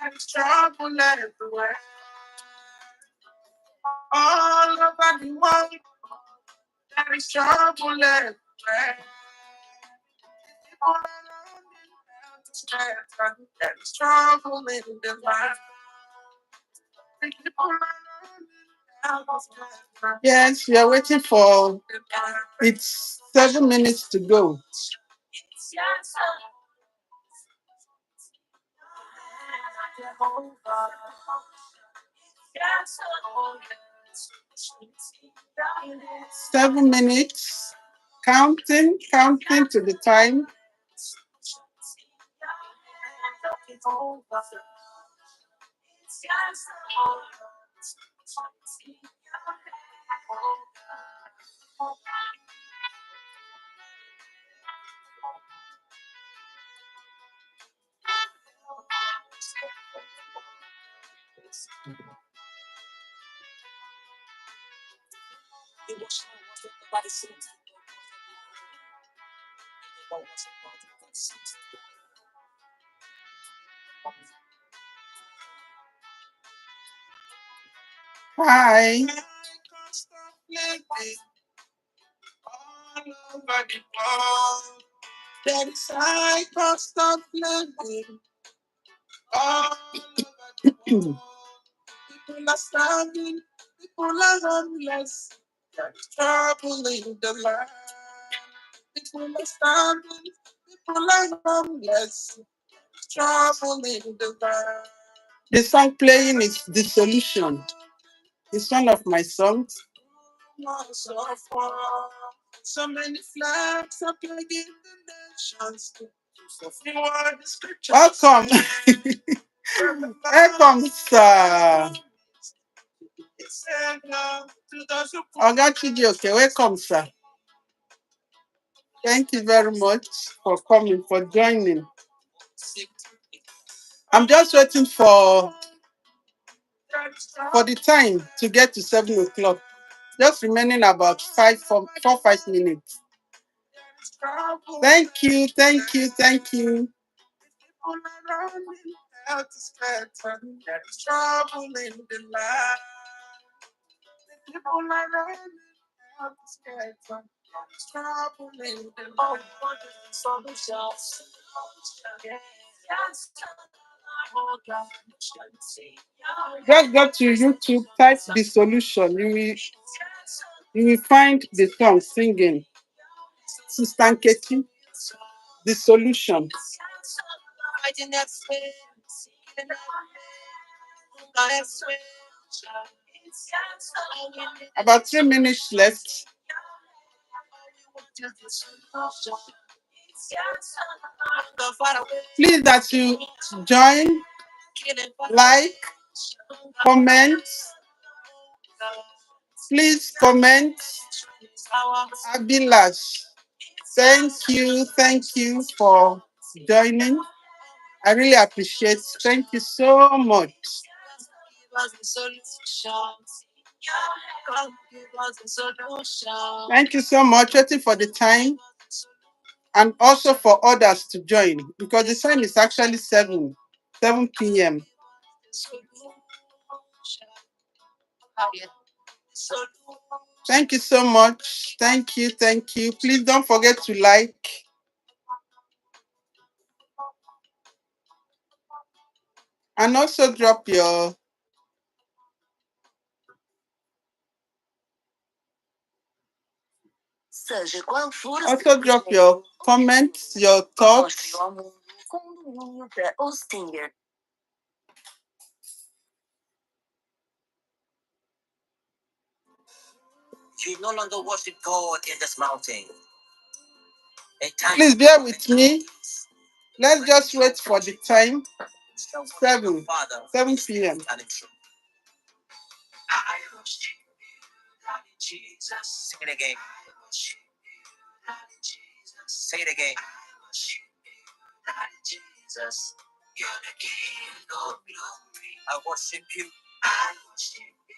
There's trouble everywhere, all over the world. There is trouble everywhere. People are running out of strength, and there is trouble in the life. People are running out of strength. Yes, we are waiting for it's 7 minutes to go. Yes, 7 minutes. Counting to the time. Hi. All over the world, there is high cost of living. All over the world, people are starving, people are homeless. There is trouble in the land. People are starving, people are homeless. Trouble in the land. The song playing is The Solution. It's one of my songs. So many flags are flying in the nations. Welcome. Welcome, sir. Okay, welcome, sir. Thank you very much for coming, for joining. I'm just waiting for the time to get to 7 o'clock. Just remaining about 5 minutes. Thank you, thank you, thank you. Just go to YouTube, type The Solution. You will find the song singing. Sister Nkechi, The Solution. About 3 minutes left. Please that you join, like, comment. Please comment. Abilash. Thank you for joining. I really appreciate it. Thank you so much. Thank you so much. Waiting for the time and also for others to join because the time is actually 7 p.m. Thank you so much. Thank you. Thank you. Please don't forget to like. And also drop your comments, your thoughts. You no longer worship God in this mountain. Please bear with me. Let's just wait for the time. 7 p.m. Sing it again. Say it again. Jesus, you're the King of glory. I worship you. I worship you,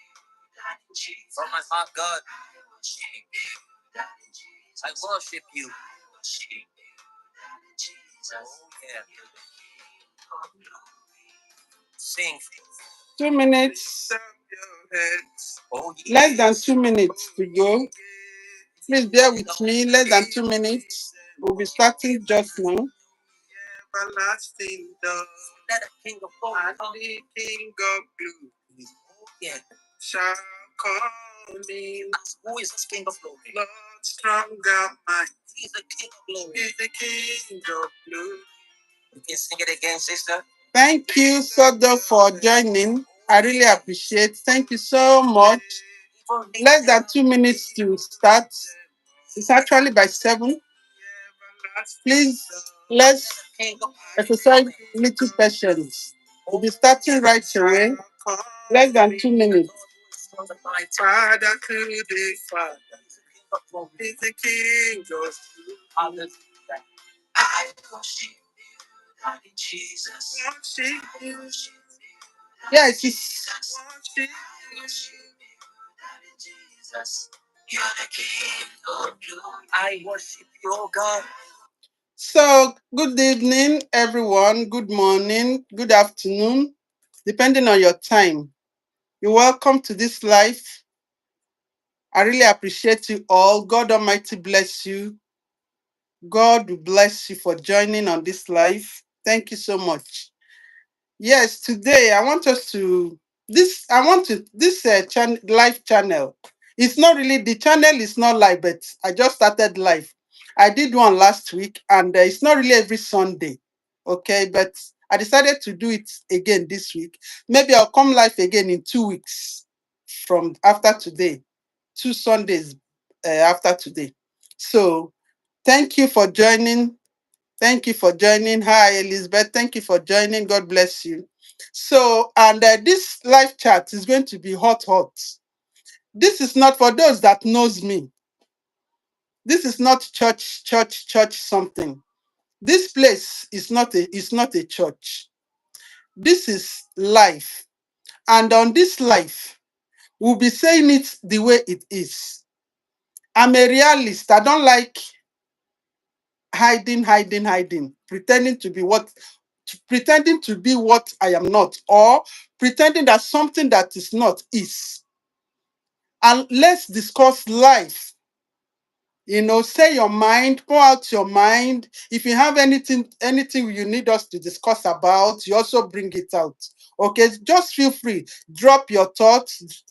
Daddy Jesus. From my heart, God. I worship you, Daddy Jesus. I worship you. I worship you, Daddy Jesus. Oh, yeah. You're the King of glory. 2 minutes. Less than 2 minutes to go. Please bear with me. Less than 2 minutes. We'll be starting just now. Everlasting love. And the King of Glory shall come in. Who is this King of Glory? Lord, stronger mind. He's the King of Glory. He's the King of Glory. You can sing it again, sister. Thank you, Sodo, for joining. I really appreciate. Thank you so much. Less than 2 minutes to start. It's actually by 7. Please, let's exercise little patience. We'll be starting right away. Less than 2 minutes. Father to the Father, is the King of Kings. I worship you, Daddy Jesus. Worship you. Yes, it's worship you, Daddy Jesus. You're the King of Glory. I worship you, oh God. So, good evening, everyone. Good morning, good afternoon, depending on your time. You're welcome to this life. I really appreciate you all. God Almighty bless you. God will bless you for joining on this life. Thank you so much. Yes, today I want us to this live channel. It's not really the channel is not live, but I just started live. I did one last week, and it's not really every Sunday, okay? But I decided to do it again this week. Maybe I'll come live again in 2 weeks from after today, 2 Sundays after today. So thank you for joining. Thank you for joining. Hi, Elizabeth. Thank you for joining. God bless you. So, and this live chat is going to be hot, hot. This is not for those that knows me. This is not church something. This place is not a church. This is life. And on this life, we'll be saying it the way it is. I'm a realist. I don't like hiding, pretending to be what I am not, or pretending that something that is not is. And let's discuss life. Say your mind, pour out your mind. If you have anything you need us to discuss about, you also bring it out. Okay, just feel free. Drop your thoughts,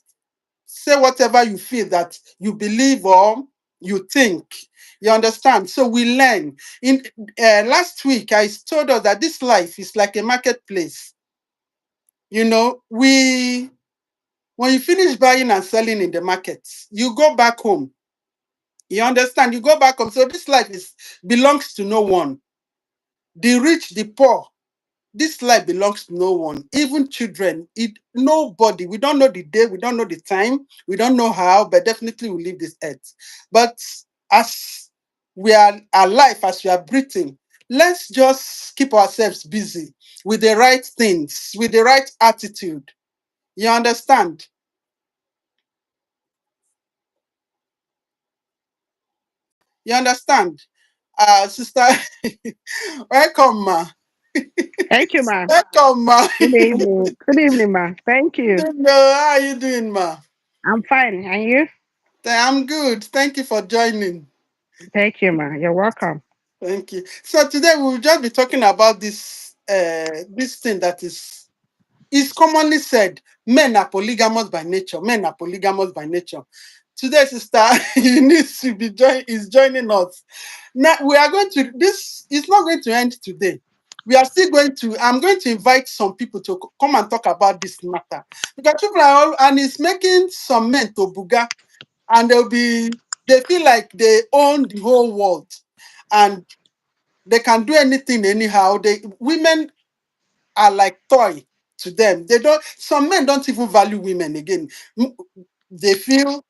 say whatever you feel that you believe or you think. You understand? So we learn. In last week, I told us that this life is like a marketplace. We when you finish buying and selling in the market, you go back home. You understand? You go back home. So this life belongs to no one. The rich, the poor, this life belongs to no one, even children. Nobody. We don't know the day, we don't know the time, we don't know how, but definitely we leave this earth. But as we are alive, as we are breathing, let's just keep ourselves busy with the right things, with the right attitude. You understand? You understand? Sister, welcome, ma. Thank you, ma. Welcome, ma. Good evening. Good evening, ma. Thank you. How are you doing, ma? I'm fine. And you? I'm good. Thank you for joining. Thank you, ma. You're welcome. Thank you. So today we'll just be talking about this thing that is commonly said. Men are polygamous by nature. Men are polygamous by nature. Today, sister, you need to is joining us. Now we are going to this is not going to end today. We are still going to. I'm going to invite some people to come and talk about this matter because people are all, and it's making some men to buga, and they feel like they own the whole world, and they can do anything anyhow. Women are like toy to them. They don't. Some men don't even value women again. They feel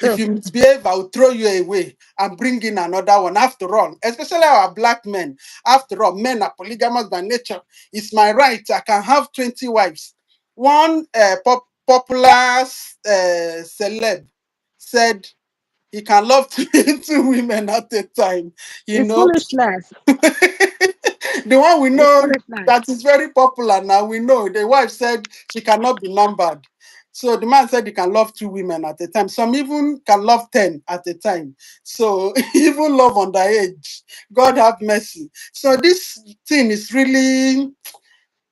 if True. you misbehave, I'll throw you away and bring in another one. After all, especially our black men. After all, men are polygamous by nature. It's my right. I can have 20 wives. One popular celeb said he can love two women at a time. You It's know, foolishness. The one we It's know foolishness. that is very popular now. We know the wife said she cannot be numbered. So the man said he can love two women at a time. Some even can love 10 at a time. So even love underage. God have mercy. So this thing is really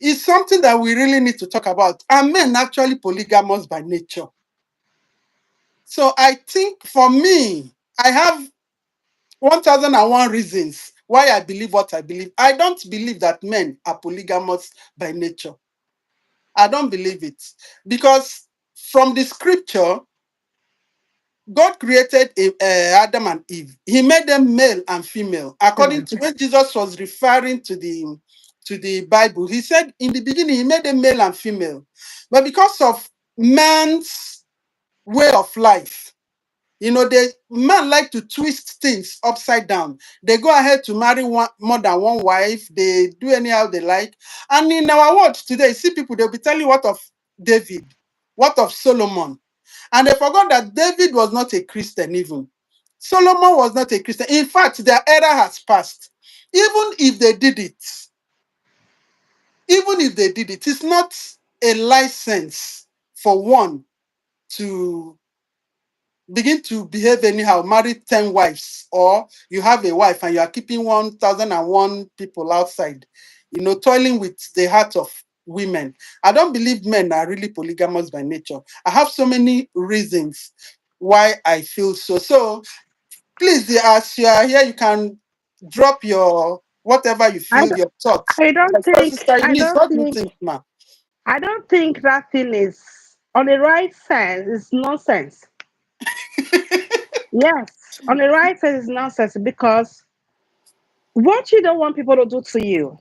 is something that we really need to talk about. Are men actually polygamous by nature? So I think for me, I have 1001 reasons why I believe what I believe. I don't believe that men are polygamous by nature. I don't believe it. Because from the scripture, God created Adam and Eve. He made them male and female. According Amen. to when Jesus was referring to the Bible, he said in the beginning he made them male and female. But because of man's way of life, you know, the man like to twist things upside down. They go ahead to marry more than one wife. They do anyhow they like. And in our world today, see people, they'll be telling you what of David, what of Solomon. And they forgot that David was not a Christian even. Solomon was not a Christian. In fact, their era has passed. Even if they did it, it's not a license for one to begin to behave anyhow, marry 10 wives, or you have a wife and you are keeping 1001 people outside, you know, toiling with the heart of women. I don't believe men are really polygamous by nature. I have so many reasons why I feel so. So please, as you are here, you can drop your whatever you I feel, don't, your thoughts. I don't Yes, so think Sister I Eunice, don't what do you think think, ma? I don't think that thing is on the right sense. It's nonsense. Yes, on the right sense, it's nonsense because what you don't want people to do to you,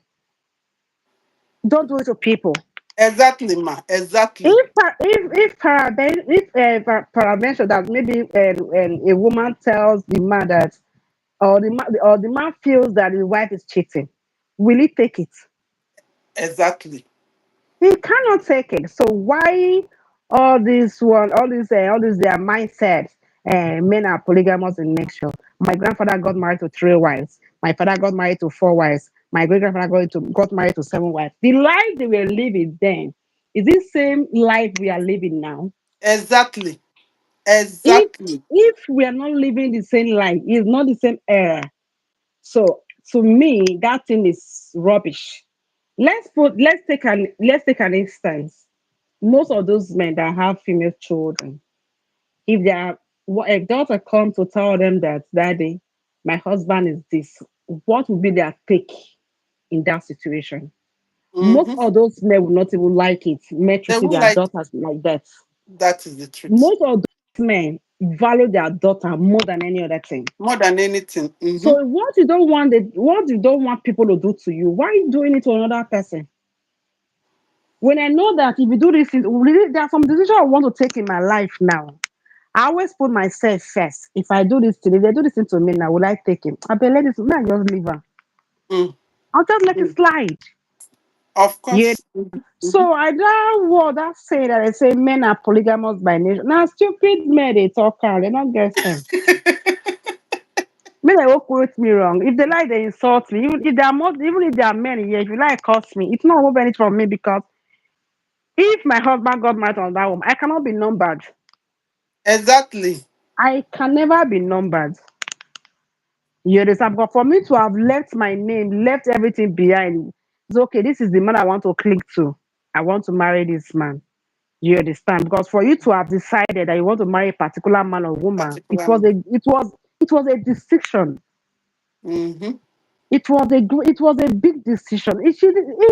don't do it to people. Exactly, ma. Exactly. If peradventure that maybe a woman tells the man that or the man feels that his wife is cheating, will he take it? Exactly. He cannot take it. So why all these their mindsets? Men are polygamous in nature. My grandfather got married to three wives. My father got married to four wives. My great grandfather got married to seven wives. The life they were living then is the same life we are living now. Exactly. If Exactly. if we are not living the same life, it's not the same era. So to me, that thing is rubbish. Let's take an instance. Most of those men that have female children, if a daughter comes to tell them that daddy, my husband is this, what would be their take in that situation? Most Mm-hmm. of those men will not even like it, men They treating will their like daughters like that. that is the truth. Most of those men value their daughter more than any other thing. More than anything. Mm-hmm. So what you don't want people to do to you, why are you doing it to another person? When I know that if you do this, really, there are some decisions I want to take in my life now. I always put myself first. If I do this today, they do this thing to me now, will I take it? I be let this man just leave her. Mm. I'll just let it Mm. slide. Of Yeah. course. Mhm. Mhm. So I that word that say that I say men are polygamous by nature. Now stupid men they talk out, they don't get sense. May they will quote me wrong. If they like, they insult me. Even if they are men here, if you like, curse me. It's not moving it from me because if my husband got married on that woman, I cannot be numbered. Exactly. I can never be numbered. You understand? But for me to have left my name, left everything behind, it's okay. This is the man I want to cling to. I want to marry this man. You understand? Because for you to have decided that you want to marry a particular man or woman, Particular man. it was a decision. Mm-hmm. It was a big decision. He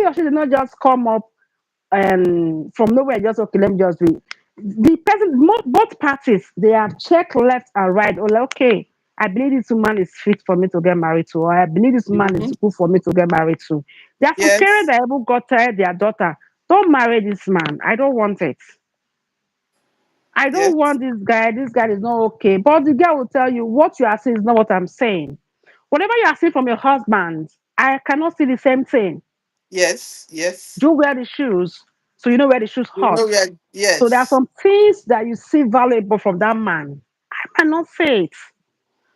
or she did not just come up and from nowhere just okay, let me just do it. The person, both parties, they have checked left and right. Oh, like, okay, I believe this woman is fit for me to get married to, or I believe this man Mm-hmm. is good for me to get married to. There are some parents Yes. that even got tired their daughter. Don't marry this man. I don't want it. I don't Yes. want this guy. This guy is not okay. But the guy will tell you what you are saying is not what I'm saying. Whatever you are seeing from your husband, I cannot see the same thing. Yes. Yes. You wear the shoes, so you know where the shoes You know hot. we are. So there are Yes. some things that you see valuable from that man. I cannot say it.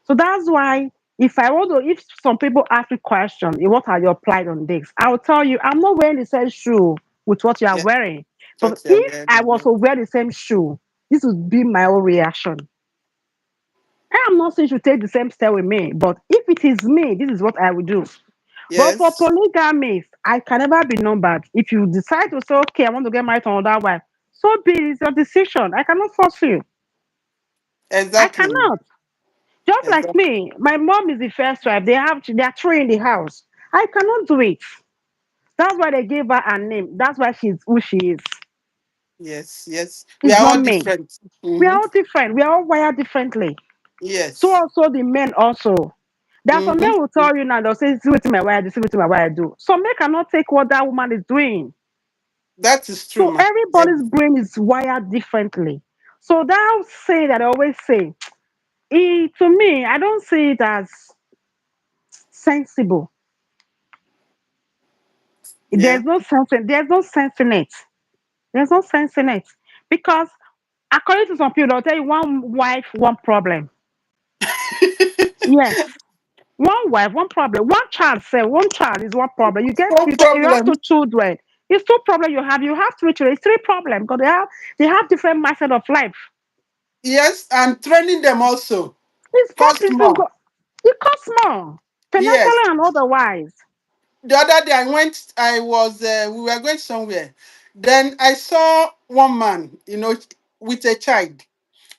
So that's why If I want to, if some people ask me question, what are your plight on this? I'll tell you, I'm not wearing the same shoe with what you are Yeah. wearing. But What you're if I wearing. was to wear the same shoe, this would be my own reaction. I am not saying you should take the same step with me, but if it is me, this is what I will do. But for Yes. polygamy, I can never be numbered. If you decide to say, okay, I want to get married to another wife, so be it. It's your decision. I cannot force you. I Exactly. cannot. Just like Exactly. me, my mom is the first wife. They are three in the house. I cannot do it. That's why they gave her a name. That's why she's who she is. Yes. Yes. We It's are not all me. different. We are Mm-hmm. all different. We are all wired differently. So Yes. also the men also. There are some men will Mm-hmm. tell you now, they'll say, see what my wife do, see what my wife do. Some men cannot take what that woman is doing. That is true, So ma. everybody's brain is wired differently. So that saying that I always say, to me, I don't see it as sensible. Yeah. There's no sense in it. There's no sense in it. Because according to some people, they'll tell you one wife, one problem. Yes. One wife, one problem. One child, say one child is one problem. No You have two problem. children. It's two problems you have. You have three children. It's three problems because they have different mindset of life. Yes, and training them also It's cost possible. more. It costs more Yes. financially and otherwise. The other day we were going somewhere. Then I saw one man, with a child,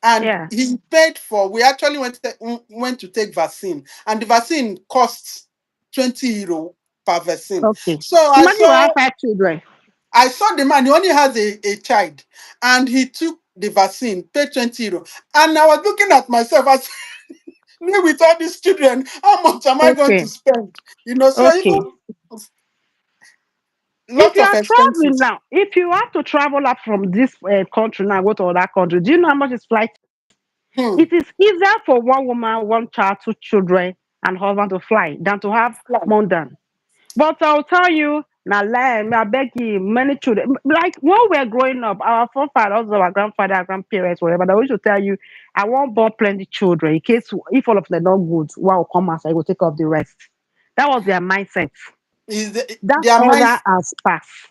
and Yeah. he paid for. We actually went to take vaccine, and the vaccine costs 20 euro per vaccine. Okay. So Imagine you have five children. I saw the man. He only has a child, and he took the vaccine, paid 20 euro, and I was looking at myself as me with all these children. How much am I going to Okay. spend? So Okay. even If lot you of are traveling expenses. now, if you have to travel up from this country now, go to other country, do you know how much is flight? Hmm. It is easier for one woman, one child, two children, and husband to fly than to have Plan. more than. But I'll tell you, now lie, I beg you, many children. Like when we were growing up, our forefathers, our grandfather, our grandparents, whatever, they used to tell you, I won't born plenty children in case if all of them not good, one will come as I will take off the rest. That was their mindset. Is That their mind era has passed.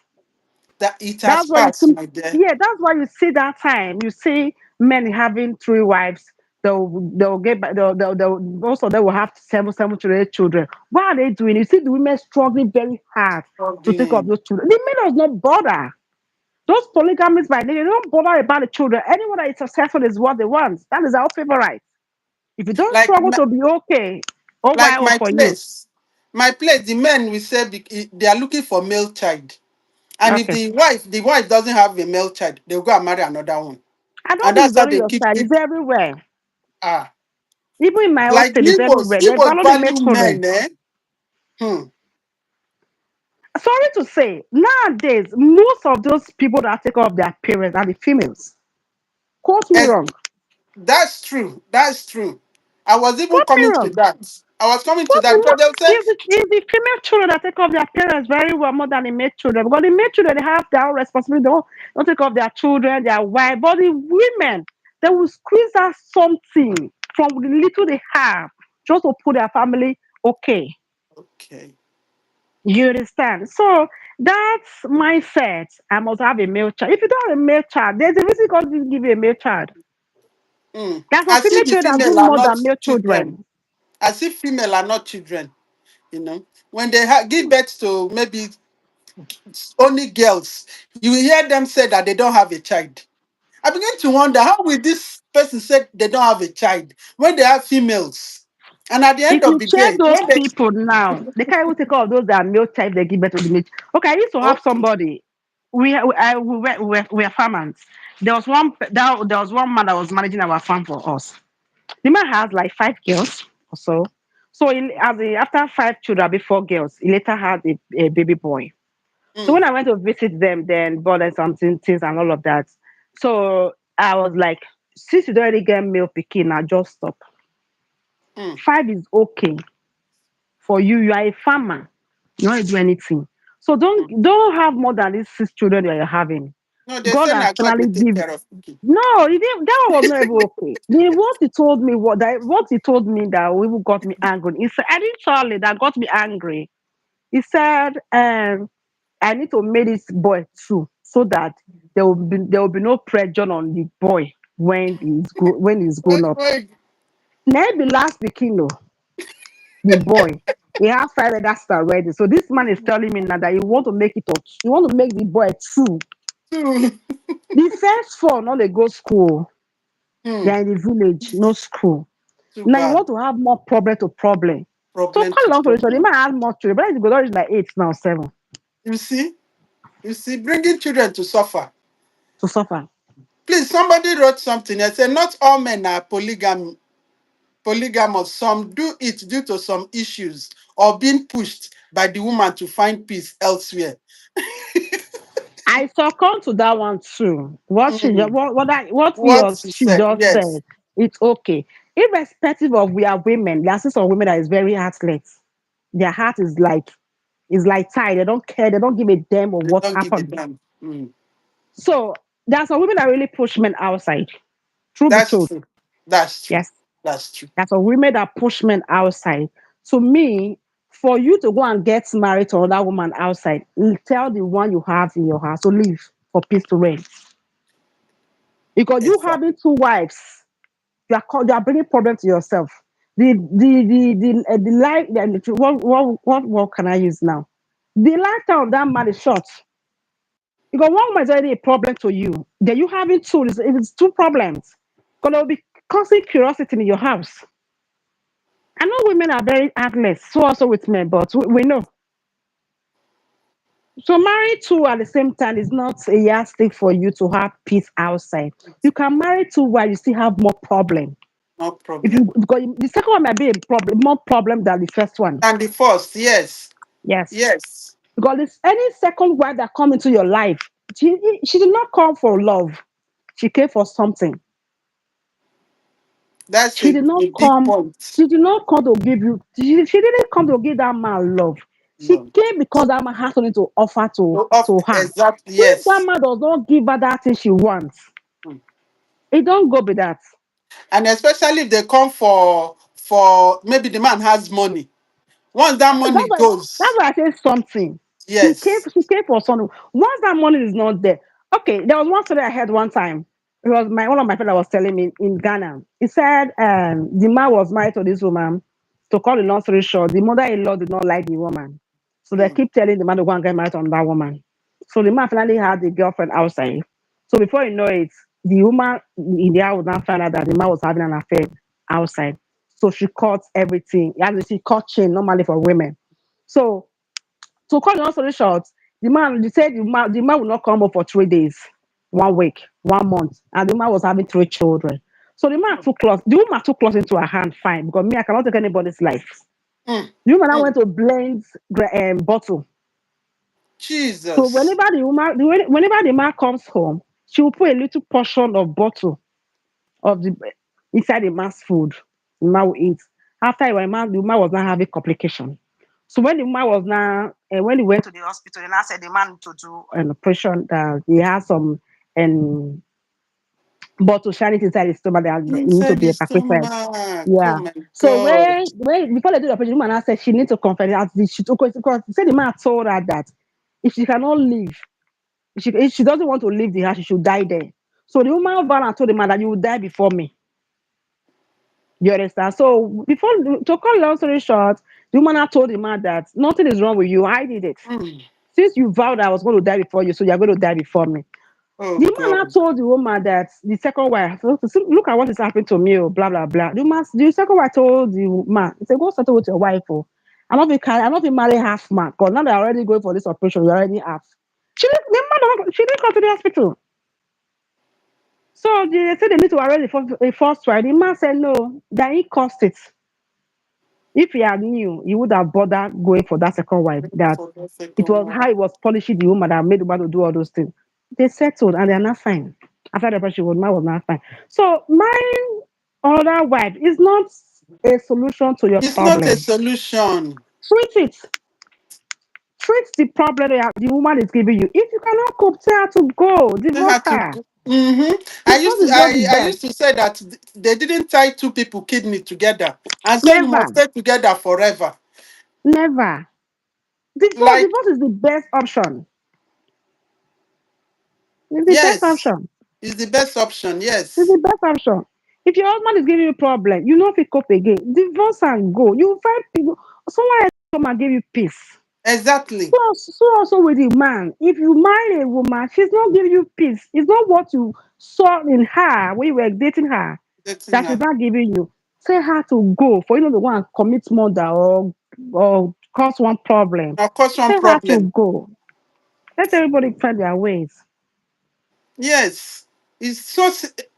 that it has That's why you passed, see, my dear. yeah, that's why you see that time. You see men having three wives. They'll get back. Most of them will have seven to eight children. What are they doing? You see the women struggling very hard to take care of Struggling. those children. The men does not bother. Those polygamists by nature, they don't bother about the children. Anyone that is successful is what they want. That is our favorite. If you don't Like struggle my, to be okay, oh why like oh my for you? place. My place, the men we say they are looking for male child. And if Okay. the wife doesn't have a male child, they'll go and marry another one. I don't And think that's it's how only they your keep side, it's it. everywhere. Ah. Even in my own Like state, it's Igbos, everywhere. They Igbos value the male value children. men, eh? Hmm. Sorry to say, nowadays, most of those people that take care of their parents are the females. Quote me And wrong. that's true. That's true. I was even Quote me coming to wrong. that. I was coming to Quote that me because wrong. they'll say, It's the female children that take care of their parents very well more than the male children. Because the male children, they have their own responsibility. Don't take care of their children, their wife. But the women, they will squeeze out something from the little they have just to put their family okay. okay. You understand? So that's mindset. I must have a male child. If you don't have a male child, there's a reason God didn't give you a male child. Hmm. There's some As female if the children that do female are more not than male children. children. As if female are not children. When they give birth to maybe only girls, you will hear them say that they don't have a child. I begin to wonder how will this person say they don't have a child when they have females? And at the end If of you the check day, those when they people now, they can't even take care of those that are male child they give birth to the male. Okay, I used to have okay, somebody. We were farmers. There was one man that was managing our farm for us. The man has like five girls or so. So after five children before girls, he later had a baby boy. So when mm, I went to visit them, then bought them something, things and all of that. So I was like, since you don't already get male picking, now just stop. mm, Five is okay for you. You are a farmer. You don't do anything. So mm. don't have more than these six children that you're having. No, they God say has now God finally will take give. care of cooking. No, he didn't, that one was not even okay. What he told me, what he told me that even got me angry. He said, actually, that got me angry. He said, I need to make this boy too, so that there will be no pressure on the boy when he's grown up. Wait. Maybe last weekend, no, the boy he has 5 letters already. So this man is telling me now that you want to make it up. You want to make the boy two. Hmm. The first four, not they go school. They Hmm. are in the village, no school. Too Now you bad. want to have more problem to problem. So Problem call to long story short, the problem. man has more children, but he's going like 8 now, 7 You see? You see, bringing children to suffer. to suffer. Please, somebody wrote something and said, not all men are polygamous. Some do it due to some issues or being pushed by the woman to find peace elsewhere. I succumb to that one too. Hmm. What he What or he she said, just yes. said, it's okay. Irrespective of we are women, there are still some women that is very heartless. Their heart is like tied. They don't care. They don't give a damn of They what don't give a happened. damn. Hmm. So there are some women that really push men outside. Truth be That's told, true. That's true. yes. That's true. There's some women that push men outside. To me, for you to go and get married to another woman outside, tell the one you have in your house to leave for peace to reign. Because you having Exactly. two wives, you are bringing problem to yourself. The life what can I use now? The lifetime of that man is short. Because one woman is already a problem to you. Then you having two, it's two problems. Because there will be constant curiosity in your house. I know women are very heartless, so also with men, but we know. So marry two at the same time is not a yardstick for you to have peace outside. You can marry two while you still have more problem. No If you problem. because the second one might be a problem, more problem than the first one. And the first, yes. Yes, Yes. because any second wife that come into your life, she did not come for love. She came for something. That's She did not a big come. point. She did not come to give you. She didn't come to give that man love. She No. came because that man has something to offer to So off her. exactly, If that yes. man does not give her that thing she wants, Hmm. it don't go with that. And especially if they come for maybe the man has money. Once that That's money why that's goes, why I say something. yes. She came for something. Once that money is not there, okay. There was one story I heard one time. It was one of my friends that was telling me in Ghana. He said the man was married to this woman. To call the long story short, the mother-in-law did not like the woman, so they Hmm. keep telling the man to go and get married on that woman. So the man finally had the girlfriend outside. So before you know it, the woman in the house would now find out that the man was having an affair outside. So she caught everything. And she caught chain normally for women. So to cut the long story short, they said the man will not come up for 3 days, 1 week, 1 month, and the man was having 3 children. So the woman took clothes into her hand, fine, because me, I cannot take anybody's life. Hmm. The woman now Hmm. went to blend bottle. So Jesus. whenever the man comes home, she will put a little portion of bottle of the inside the man's food. The man will eat. After the man was now having complication. So when the man was now, when he went to the hospital, they now said the man to do an operation that he has some um, bottle shining inside his stomach that need to Inside be the evacuated. stomach. Oh Yeah. my So God. when before they do the operation, the woman now said she needs to confess that she took because said the man told her that if she cannot leave, if she doesn't want to leave the house, she should die there. So the woman vowed and told the man that you will die before me. You understand? So before to cut long story short, the woman had told the man that nothing is wrong with you. I did it. Hmm. Since you vowed I was going to die before you, so you're going to die before me. Oh The man now God. told the woman that the second wife, look at what is happening to me, oh, blah blah blah. The second wife told the man, he said, go settle with your wife, oh. I'm not even marry half man. Because now they're already going for this operation, you already half. She didn't come to the hospital. So they said they need to arrange a first trial. The man said no, that he caused it. If he had knew, he would have bothered going for that second wife. That For the it second was one. how he was punishing the woman that made the woman to do all those things. They settled and they're not fine. After the operation, the man was not fine. So marrying another wife is not a solution to your It's not a problem. solution. Treat it. Treat the problem that the woman is giving you. If you cannot cope, tell her to go. They Divorce had to her. go. Hmm. Divorce is not the I best. used to say that they didn't tie two people kidney together and say you must Never. stay together forever. Never. Like, Divorce is the best option. It's the best yes, option. is the best option. It's Yes, the best option. If your husband is giving you problem, you know if you cope again, divorce and go. You find people, someone else come and give you peace. exactly. So also with the man. If you marry a woman, she's not giving you peace. It's not what you saw in her when you were dating her Dating that she's her not giving you. Tell her to go for you know the one commit murder or cause one problem. or cause one Tell her to problem. go. Let everybody find their ways. Yes, it's so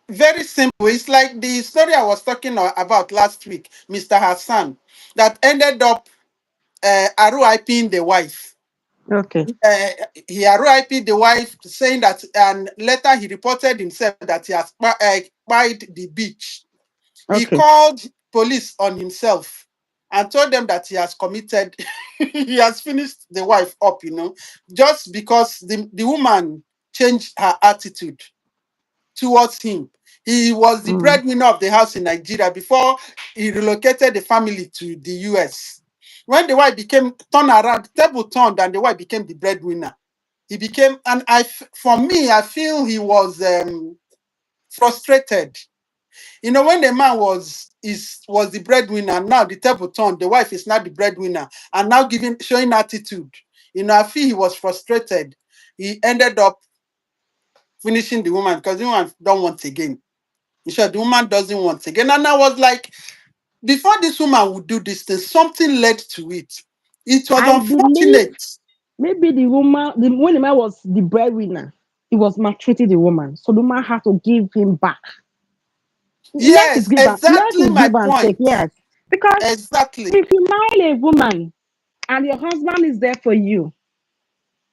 very simple. It's like the story I was talking about last week, Mr. Hassan, that ended up RIPing the wife. Okay. uh, he RIP the wife, saying that, and later he reported himself that he has spied the beach. He Okay. called police on himself and told them that he has committed, he has finished the wife up, just because the woman changed her attitude towards him. He was the Mm. breadwinner of the house in Nigeria before he relocated the family to the US. When the wife became turned around, the table turned, and the wife became the breadwinner. He became, and for me, I feel he was frustrated. When the man was the breadwinner, now the table turned, the wife is not the breadwinner, and now giving showing attitude. I feel he was frustrated. He ended up finishing the woman because the woman don't want again. In short, the woman doesn't want again. And I was like, before this woman would do this thing, something led to it. It was I believe unfortunate. maybe when the man was the breadwinner, he was maltreating the woman. So the woman had to give him back. Yes, Life exactly is my give and take, point. yes. Because Exactly. if you marry a woman and your husband is there for you,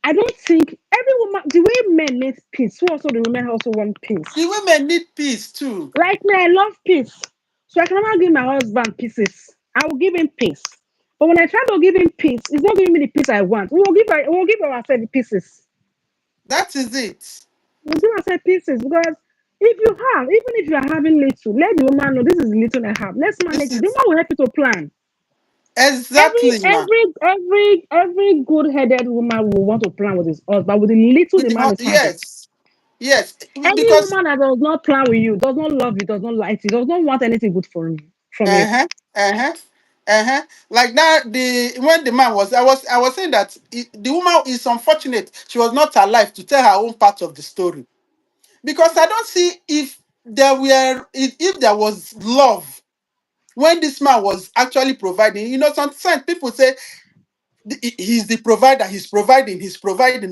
I don't think every woman the way men need peace, so also the women also want peace. The women need peace too. Like me, I love peace. So I cannot give my husband pieces. I will give him peace. But when I try to give him peace, he's not giving me the peace I want. We will give ourselves the pieces. That is it. We'll give ourselves pieces because if you have, even if you are having little, let the woman know this is the little I have. Let's This manage it. The is woman will help you to plan. Every exactly, man. every every every good-headed woman will want to plan with his husband with the little the man is having. Yes, yes, Any because woman that does not plan with you, does not love you, does not like you, does not want anything good from you. uh-huh, uh-huh, uh-huh. Like that, the when the man was, I was saying that the woman is unfortunate. She was not alive to tell her own part of the story because I don't see if there was love when this man was actually providing. Sometimes people say he's the provider, he's providing,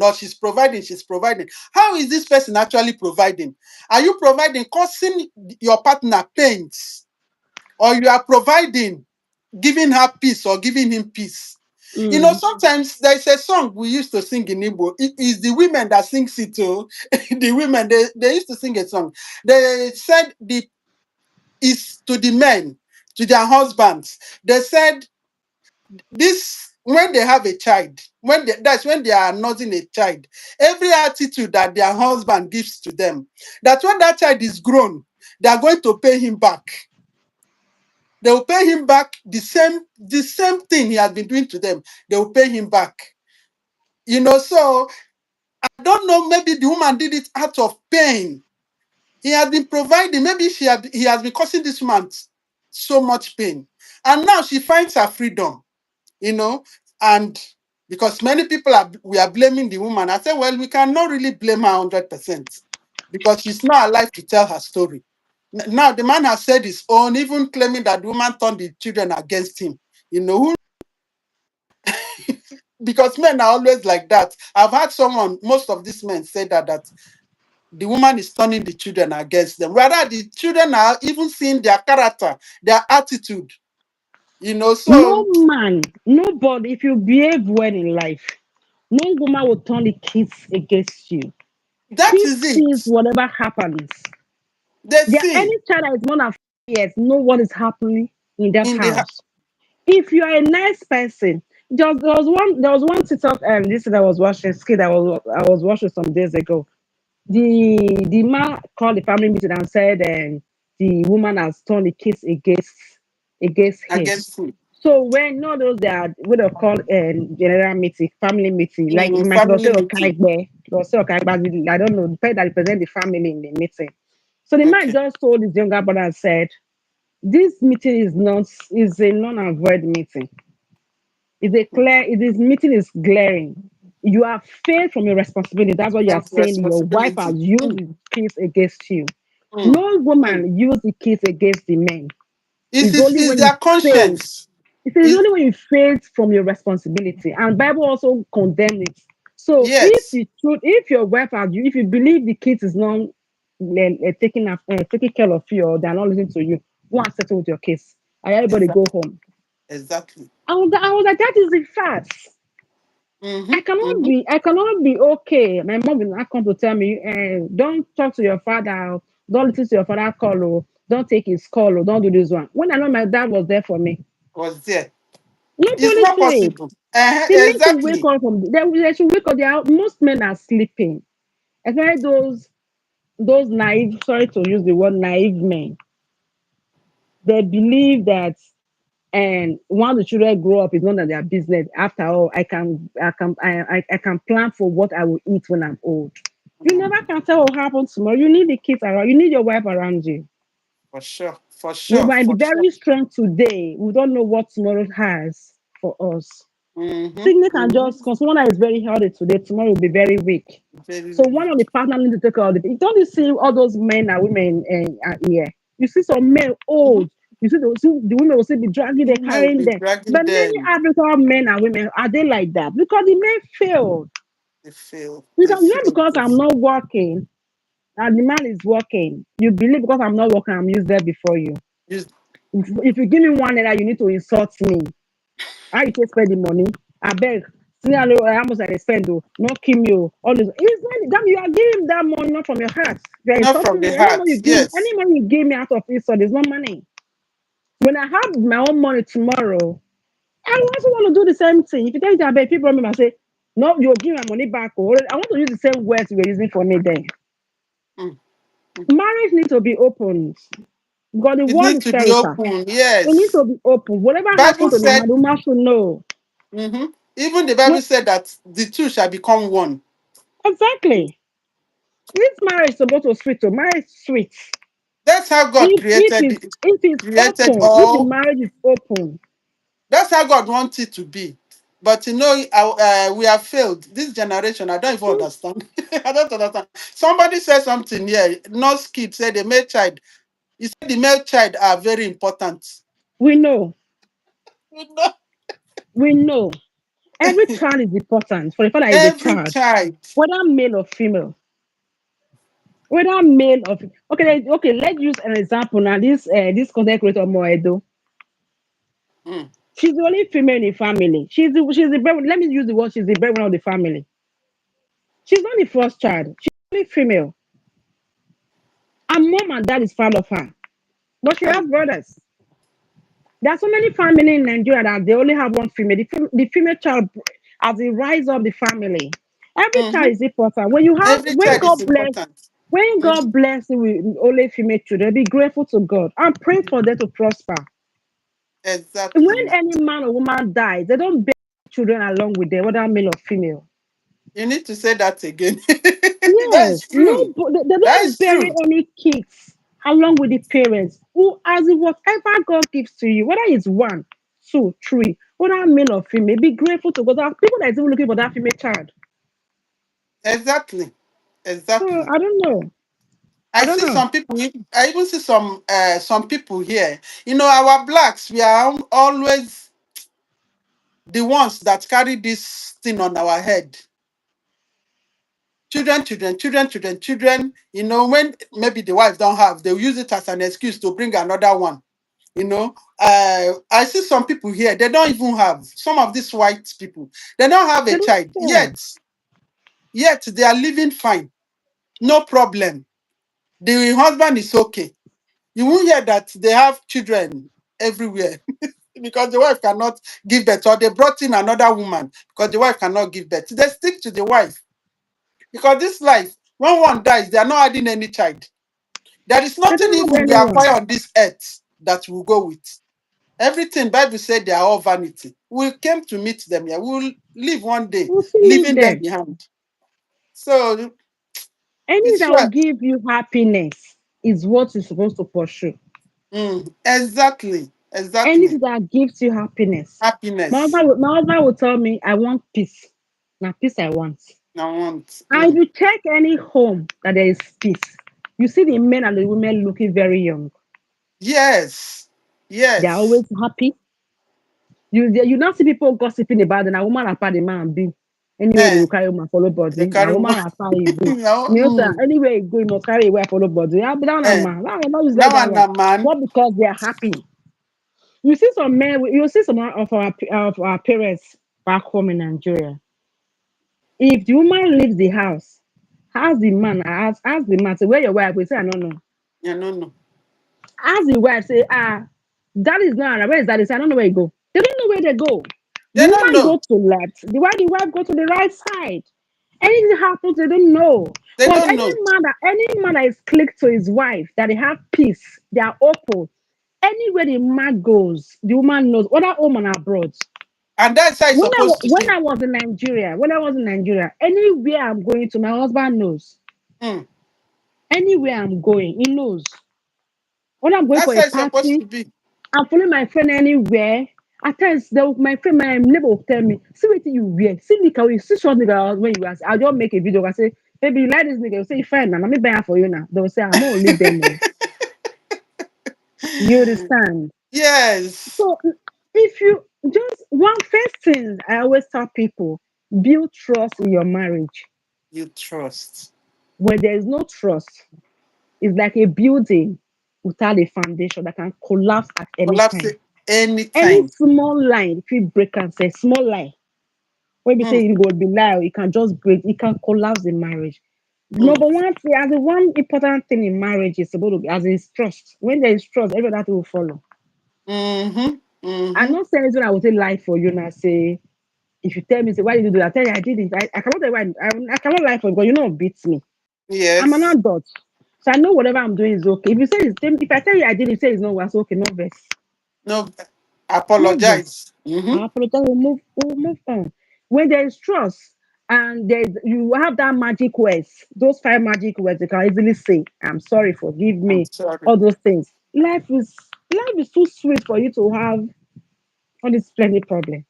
or she's providing. How is this person actually providing? Are you providing, causing your partner pains, or you are providing, giving her peace or giving him peace? Mm. Sometimes there's a song we used to sing in Igbo. It is the women that sings it too. The women, they used to sing a song. They said is to the men, to their husbands. They said this when they have a child, that's when they are nursing a child, every attitude that their husband gives to them, that when that child is grown, they are going to pay him back. They will pay him back the same thing he has been doing to them. They will pay him back. So I don't know, maybe the woman did it out of pain. He has been providing, maybe he has been causing this woman so much pain, and now she finds her freedom. you know, and because many people we are blaming the woman. I said, well, we cannot really blame her 100% because she's not alive to tell her story. Now the man has said his own, even claiming that the woman turned the children against him. Because men are always like that. I've had most of these men say that the woman is turning the children against them. Rather, the children are even seeing their character, their attitude. No So man, nobody, if you behave well in life, no woman will turn the kids against you. that Kids is sees it. whatever happens. They There see any child that is more than 5 years know what is happening in that in the house. If you are a nice person, There was one TikTok this thing I was watching skit I was watching some days ago. The man called the family meeting and said the woman has turned the kids against him. Against food. So when no those they are what they call general meeting, family meeting, like it might say Family meeting. okay, they'll say okay, but I don't know, the person that represent the family in the meeting. So the man Okay. just told his younger brother and said, this meeting is a non-avoid meeting. This meeting is glaring. You have failed from your responsibility. That's what you are That's saying. Your wife has responsibility. used the kids against you. Mm, No mm. woman used the kids against the men. It's only Is when you their fail. conscience. It says Is only when you fail from your responsibility, and Bible also condemn it. So yes. if your wife has you, if you believe the kids is not taking care of you, or they're not listening to you, go and settle with your case, and everybody go Exactly. home. Exactly. I was like, that is the fact. Mm-hmm. Mm-hmm. I cannot be okay. My mom will not come to tell me, don't talk to your father, don't listen to your father call, don't take his call, don't do this one. When I know my dad was there for me. Was there. No It's not bullshit. possible. The men should wake Exactly. up they should wake up. Most men are sleeping. Especially those naive, sorry to use the word naive men. They believe that and once the children grow up, it's none of their business. After all, I can plan for what I will eat when I'm old. You Mm, never can tell what happens tomorrow. You need the kids around. You need your wife around you. for sure. For We sure. might be For sure. very strong today. We don't know what tomorrow has for us. Mm-hmm. Sickness can just Mm-hmm. come. Someone that is very healthy today, tomorrow will be very weak. Very So one of the weak. partners need to take care of the. Don't you see all those men and women are here? You see some men Mm-hmm. old. You see the women will still be dragging them, Women will carrying be them. dragging But many them. African men and women are they like that because the men failed. They fail. They Because not fail. because They I'm fail. not working and the man is working. You believe because I'm not working, I'm used there before you. Use- If you give me one naira, you need to insult me. How you take spend the money? I beg. See how much I dey spend though. Not kill me. Oh. All this. It's not that you are giving that money not from your heart. You are Not from insulting the me. heart. Yes. Any money you give me out of insult is not money. When I have my own money tomorrow, I also want to do the same thing. If you tell me that beg, people me and say, no, you'll give my money back. Or I want to use the same words you were using for me then. Mm. Marriage needs to be opened. Because the It world needs is to be terrible. open. It needs Yes. to be open. Whatever Bible happened to the said. man, the woman should know. Mhm. Even the Bible When, said that the two shall become one. exactly. This marriage is supposed to sweet. So marriage is sweet. That's how God If if created it's if it's created open, if the all. marriage is open, That's how God wants it to be. But we have failed. This generation, I don't even understand. I don't understand. Somebody said something here. Nurse kid said the male child. He said the male child are very important. we know, You know, we know. Every child is important. For the fact that is a every child, child. whether male or female, whether male or okay. Let's use an example now. This content creator Moedo, Mm, she's the only female in the family. She's the bread. Let me use the word. She's the breadwinner of the family. She's not the first child. She's only female. And mom and dad is proud of her. But she mm, have brothers. There are so many family in Nigeria that they only have one female. The female child as the rise of the family. Every child mhm. is important. When you have Every child is important. when God Mhm. bless you with only female children, be grateful to God and pray for them to prosper. When Exactly. any man or woman dies, they don't bear children along with them, whether male or female. You need to say that again. That Yes, is no, true. they That don't is bury true. any kids along with the parents. Who, as in whatever God gives to you, whether it's one, two, three, whether male or female, be grateful to God. There are people that is even looking for that female child. Exactly. So Exactly. I don't know. I I don't see know. some people. I even see some people here. You know, our blacks. We are always the ones that carry this thing on our head. Children, children, children, children, children. You know, when maybe the wife don't have, they'll use it as an excuse to bring another one. You know, I see some people here. They don't even have some of these white people. They don't have They a don't child care. yet they are living fine, no problem. The husband is okay. You won't hear that they have children everywhere. because the wife cannot give birth, or they brought in another woman because the wife cannot give birth. They stick to the wife because this life, when one dies, they are not adding any child. There is They nothing don't have even we anyone. acquire on this earth that will go with. Everything Bible said they are all vanity. We came to meet them here. We will live one day, We'll still live leaving them there. behind. So Any it's that will fair. give you happiness is what you're supposed to pursue. Exactly. Exactly. Anything that gives you happiness. Happiness. My husband will tell me, I want peace. Now, peace I want. I want. And if you check any home that there is peace, you see the men and the women looking very young. Yes. They are Yes. always happy. You now see people gossiping about the woman apart the man be. Anyway, they Eh, will carry woman follow they body. carry Now woman woman. apart you go. No, You know, sir, anywhere you go, you must carry a wife follow body. Yeah, but that one, eh. man. That one, use like That that one, one. a man. What because they are happy. You see some men, you see some of our parents back home in Nigeria. If the woman leaves the house, ask the man, say, where your wife? We say, I don't know. Yeah, no, no. Ask the wife, say, that is not around. Where is that? They say, I don't know where you go. They don't know where they go. The They don't woman know. go to left, the wife go to the right side. Anything happens, they don't know. They But don't know. any man that is clicked to his wife, that they have peace, they are open. Anywhere the man goes, the woman knows, whether home and abroad. And that's how it's supposed to When be. I was in Nigeria, anywhere I'm going to, my husband knows. Mm. Anywhere I'm going, he knows. When I'm going for That's a how it's supposed party, to be. I'm following my friend anywhere. At times, my neighbor will tell me, see what you wear. See me, can you see short nigga when you ask? I'll just make a video. I say, baby, you like this nigga? You say, fine, now. Let me buy it for you now. They'll say, I'm gonna leave them. Oh. You understand? Yes. So, if you just one first thing I always tell people, build trust in your marriage. You trust. Where there is no trust, it's like a building without a foundation that can collapse at any Collapse time. it Any anytime. small line, if you break and say small line, when we say Mm. it will be loud, it can just break, it can collapse the marriage. Mm. Number one thing, as the one important thing in marriage is supposed to be as is trust. When there is trust, every other thing will follow. Mm-hmm. I'm Mm-hmm. not saying this when I will say lie for you now. Say if you tell me, say why did you do that? I tell you I did it. I cannot tell you why I cannot lie for you because you know it beats me. I'm an Yes. adult. So I know whatever I'm doing is okay. If you say it's if I tell you I did it, say it's not worse, okay, no verse. No, No verse. apologize. Mm-hmm. I apologize. We'll move on. When there is trust and you have that magic words, those five magic words, you can easily say, I'm sorry, forgive I'm me, sorry. all those things. Life is too sweet for you to have all this plenty problem.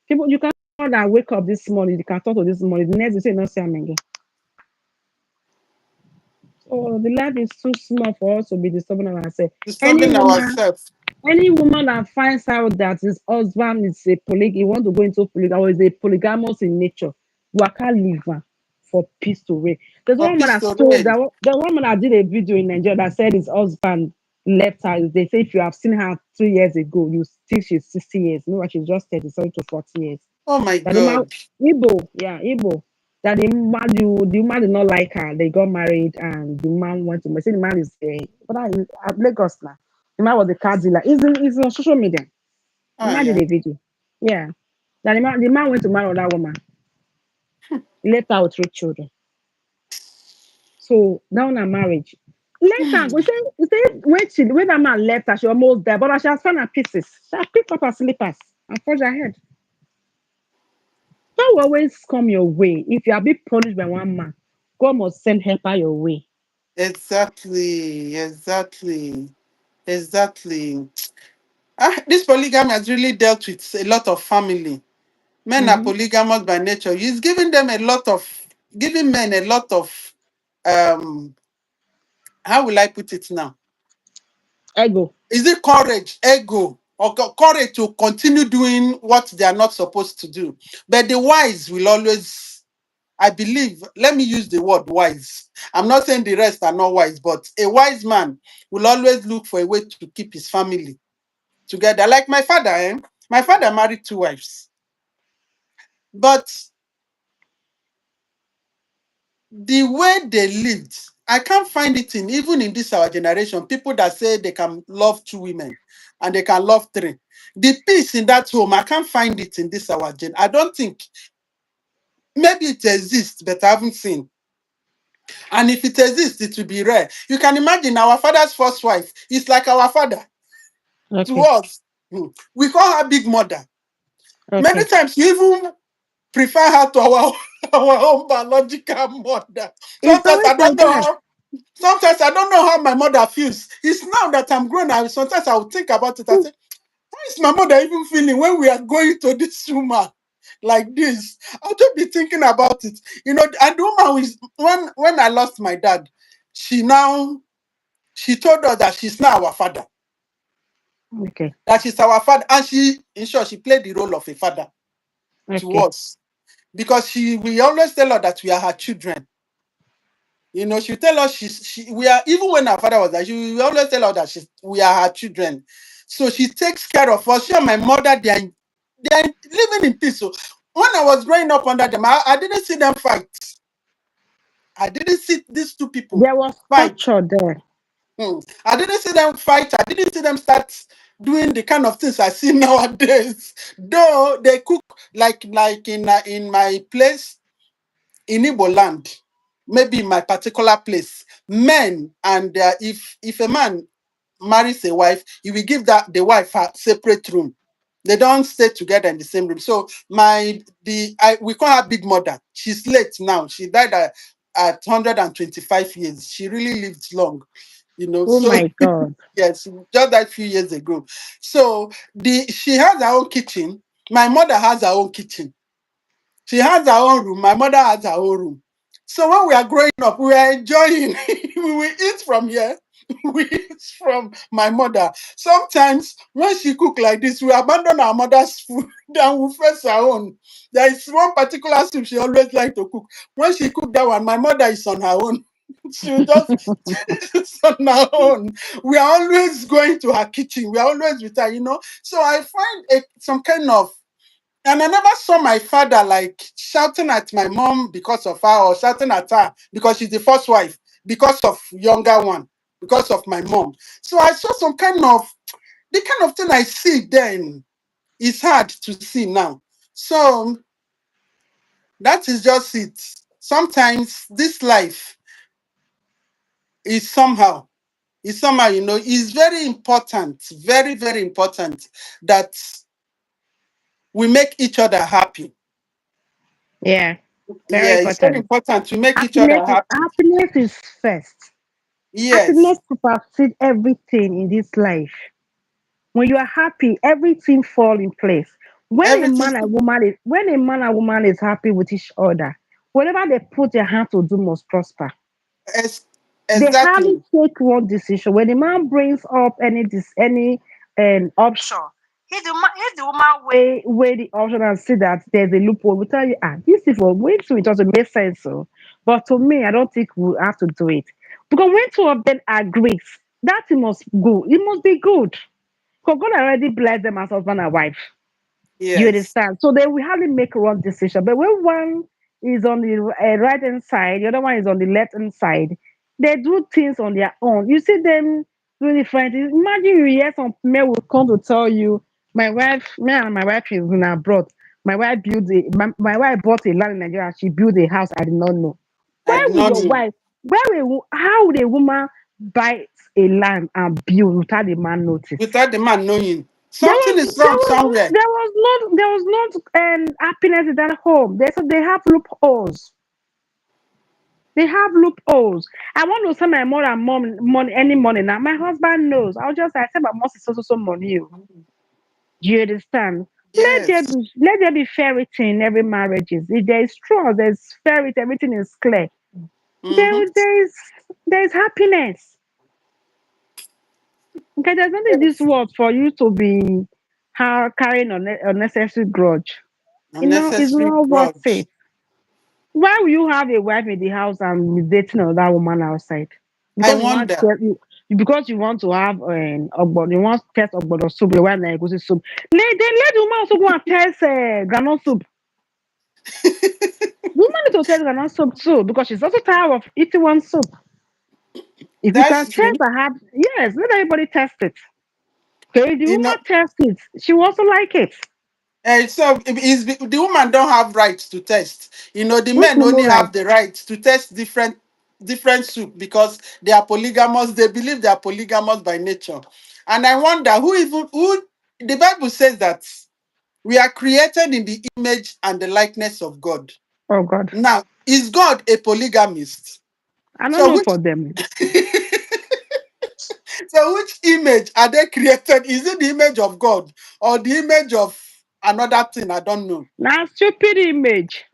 People you can that wake up this morning, you can talk to this morning, the next you say not see them again. So the life is too small for us to be disturbing ourselves. Any Disturbing woman ourselves. Any woman that finds out that his husband is he want to go into polygamy or is a polygamous in nature, waka leave her for peace to reign. There's For one woman peace that to told reign. the woman that did a video in Nigeria that said his husband left her. They say if you have seen her 2 years ago, you think she's 60 years. No, she's just 37 to 40 years. Oh my That the man God. Igbo. That the man did not like her. They got married and the man went to say the man is at Lagos now. The man was a car dealer. He's on social media. The Ah, man did yeah. a video. Yeah. That the man went to marry that woman. He left her with 3 children. So down her marriage. Later, we say when that man left her, she almost died, but she has found her pieces. She has picked up her slippers and forged her head. God will always come your way. If you are being punished by one man, God must send helper your way. Exactly. Exactly. Exactly. This polygamy has really dealt with a lot of family. Men are Mm-hmm. polygamous by nature. He's giving them a lot of, giving men a lot of, um, how will I put it now? Ego. Is it courage, ego, or courage to continue doing what they are not supposed to do? But the wise will always, I believe, let me use the word wise. I'm not saying the rest are not wise, but a wise man will always look for a way to keep his family together. Like my father, eh? My father married 2 wives. But the way they lived, I can't find it in even in this our generation. People that say they can love 2 women and they can love 3. The peace in that home, I can't find it in this our gen. I don't think, maybe it exists, but I haven't seen. And if it exists, it will be rare. You can imagine our father's first wife is like our father to Okay. us. We call her Big Mother. Many Okay. times you even prefer her to our, our own biological mother. It's Sometimes always I don't like know that. how. Sometimes I don't know how my mother feels. It's now that I'm grown. Sometimes I will think about it. I say, how is my mother even feeling when we are going to this woman like this? I'll just be thinking about it. And the woman is when I lost my dad, she told us that she's now our father. Okay. That she's our father. And in short, she played the role of a father to Okay. us. Because we always tell her that we are her children. She tell us we are, even when our father was there, she will always tell us that we are her children. So she takes care of us. She and my mother, they are living in peace. So when I was growing up under them, I didn't see them fight. I didn't see these two people There was fight. culture there. I didn't see them fight. I didn't see them start doing the kind of things I see nowadays. Though they cook like in my place in Igbo land, maybe in my particular place, men and if a man marries a wife, he will give the wife a separate room. They don't stay together in the same room. So we call her Big Mother. She's late now. She died at 125 years. She really lived long, Oh So my God. yes, she just died a few years ago. So she has her own kitchen. My mother has her own kitchen. She has her own room. My mother has her own room. So when we are growing up, we are enjoying. We will eat from here. We eat from my mother. Sometimes when she cook like this, we abandon our mother's food and we face our own. There is one particular soup she always like to cook. When she cook that one, my mother is on her own. She will just it's on her own. We are always going to her kitchen. We are always with her. So I find some kind of, and I never saw my father like shouting at my mom because of her, or shouting at her because she's the first wife, because of younger one, because of my mom. So I saw some kind of, the kind of thing I see then is hard to see now. So that is just it. Sometimes this life is somehow, is very important, very, very important that we make each other happy. Yeah. Very Yeah, it's very important. important to make each Happiness other is happy. happiness is first. Yes, Happiness supersedes everything in this life. When you are happy, everything fall in place. everything. When a man and woman is happy with each other, whatever they put their hand to do must prosper. ex- They hardly exactly. take one decision. When the man brings up any option, if the woman weigh the option and see that there's a loophole, we tell you, this is for when two it doesn't make sense. So, but to me, I don't think we have to do it because when two of them agrees, that it must go. It must be good. Because God already blessed them as husband and wife. You Yes, understand? So they will hardly make one decision. But when one is on the right hand side, the other one is on the left hand side, they do things on their own. You see them doing different things. Imagine you hear some men will come to tell you, me and my wife is in abroad. My wife bought a land in Nigeria. She built a house. I did not know. I Where did will not your know. wife? How would a woman buy a land and build without the man notice? Without the man knowing, There something was is wrong somewhere. there was not happiness in that home. They have loopholes. They have loopholes. I want to send my mother mom money any money now. My husband knows. I say my mom is so money. Oh. Do you understand? Yes. Let there be fairytale in every marriages. If there is trust, there's fairytale, everything is clear. Mm-hmm. There is happiness. Okay, there's nothing in this Yes. world for you to be carrying unnecessary grudge. It's Unnecessary not worth grudge. it. Why will you have a wife in the house and be dating another woman outside? I Because you want wonder. because you want to have you want test ogbono soup, you want egusi soup. Let the woman also go and test groundnut soup. The woman need to test groundnut soup too because she's also tired of eating one soup. If you can That's test true. perhaps, yes, let everybody test it. Okay, the You know, woman tests it. She will also like it. so the woman don't have rights to test. The Which men will know only right. have the right to test different soup because they are polygamous. They believe they are polygamous by nature. And I wonder who the Bible says that we are created in the image and the likeness of God. Oh God. Now, is God a polygamist? I don't So know which for them. so which image are they created? Is it the image of God or the image of another thing? I don't know. Now stupid image.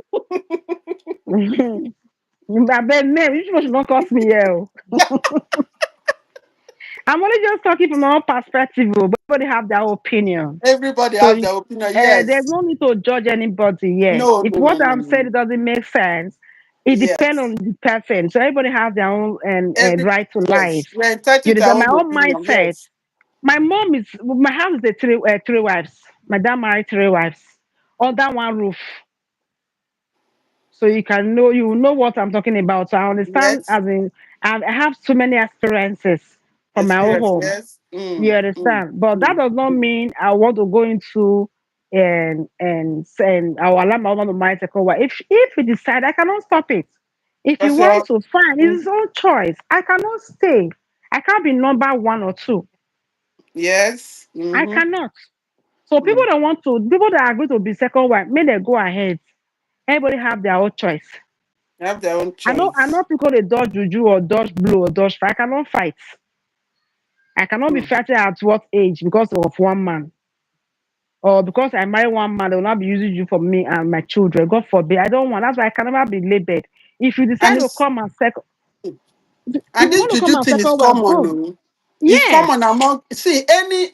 But then name, you should not cost me here. Oh. I'm only just talking from my own perspective, oh, but everybody have their opinion. Everybody So has their opinion. there's Yes. no need to judge anybody here. No, If no, no, what no, I'm no, saying no. doesn't make sense, it depends Yes. on the person. So everybody has their own right to Yes. life. We're You entitled to understand? our My own own opinion. mindset. Yes. My house is a three wives. My dad married three wives under one roof. So you know what I'm talking about. So I understand Yes. as in I have so many experiences from my own Experience. home. Yes. You Mm, understand? But that mm. does not mean I want to go into and I will allow my woman to marry second wife. If he decide, I cannot stop it. If he Because wants to, fine. It's mm, his own choice. I cannot stay. I can't be number one or two. yes. I Mm-hmm. cannot. So people that agree to be second wife, may they go ahead. Everybody have their own choice. They have their own I choice. know people they dodge juju or dodge blow or dodge fight. I cannot fight. I cannot be Mm. fighting at what age because of one man. Or because I marry one man, they will not be using you for me and my children. God forbid. I don't want. That's why I can never be labeled. If you And decide to this come and second, if and you this want to come juju and thing is second wife, common, go. no? It's Yes. common among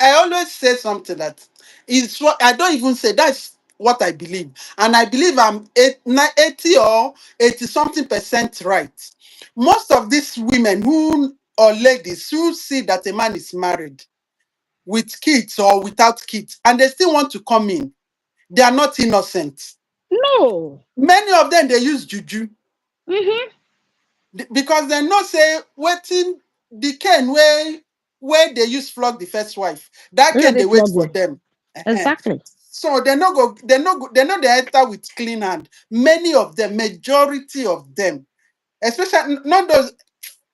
I always say something that is what I don't even say that's what I believe. And I believe I'm 80 or 80 something percent right. Most of these women who or ladies who see that a man is married with kids or without kids and they still want to come in, they are not innocent. No. Many of them they use juju Mm-hmm. because they know say waiting the cane where they use flog the first wife. That Where are cane they they wait for flogging? them. Ehen. Exactly. So they know they enter with clean hand. Many of them, majority of them, especially not those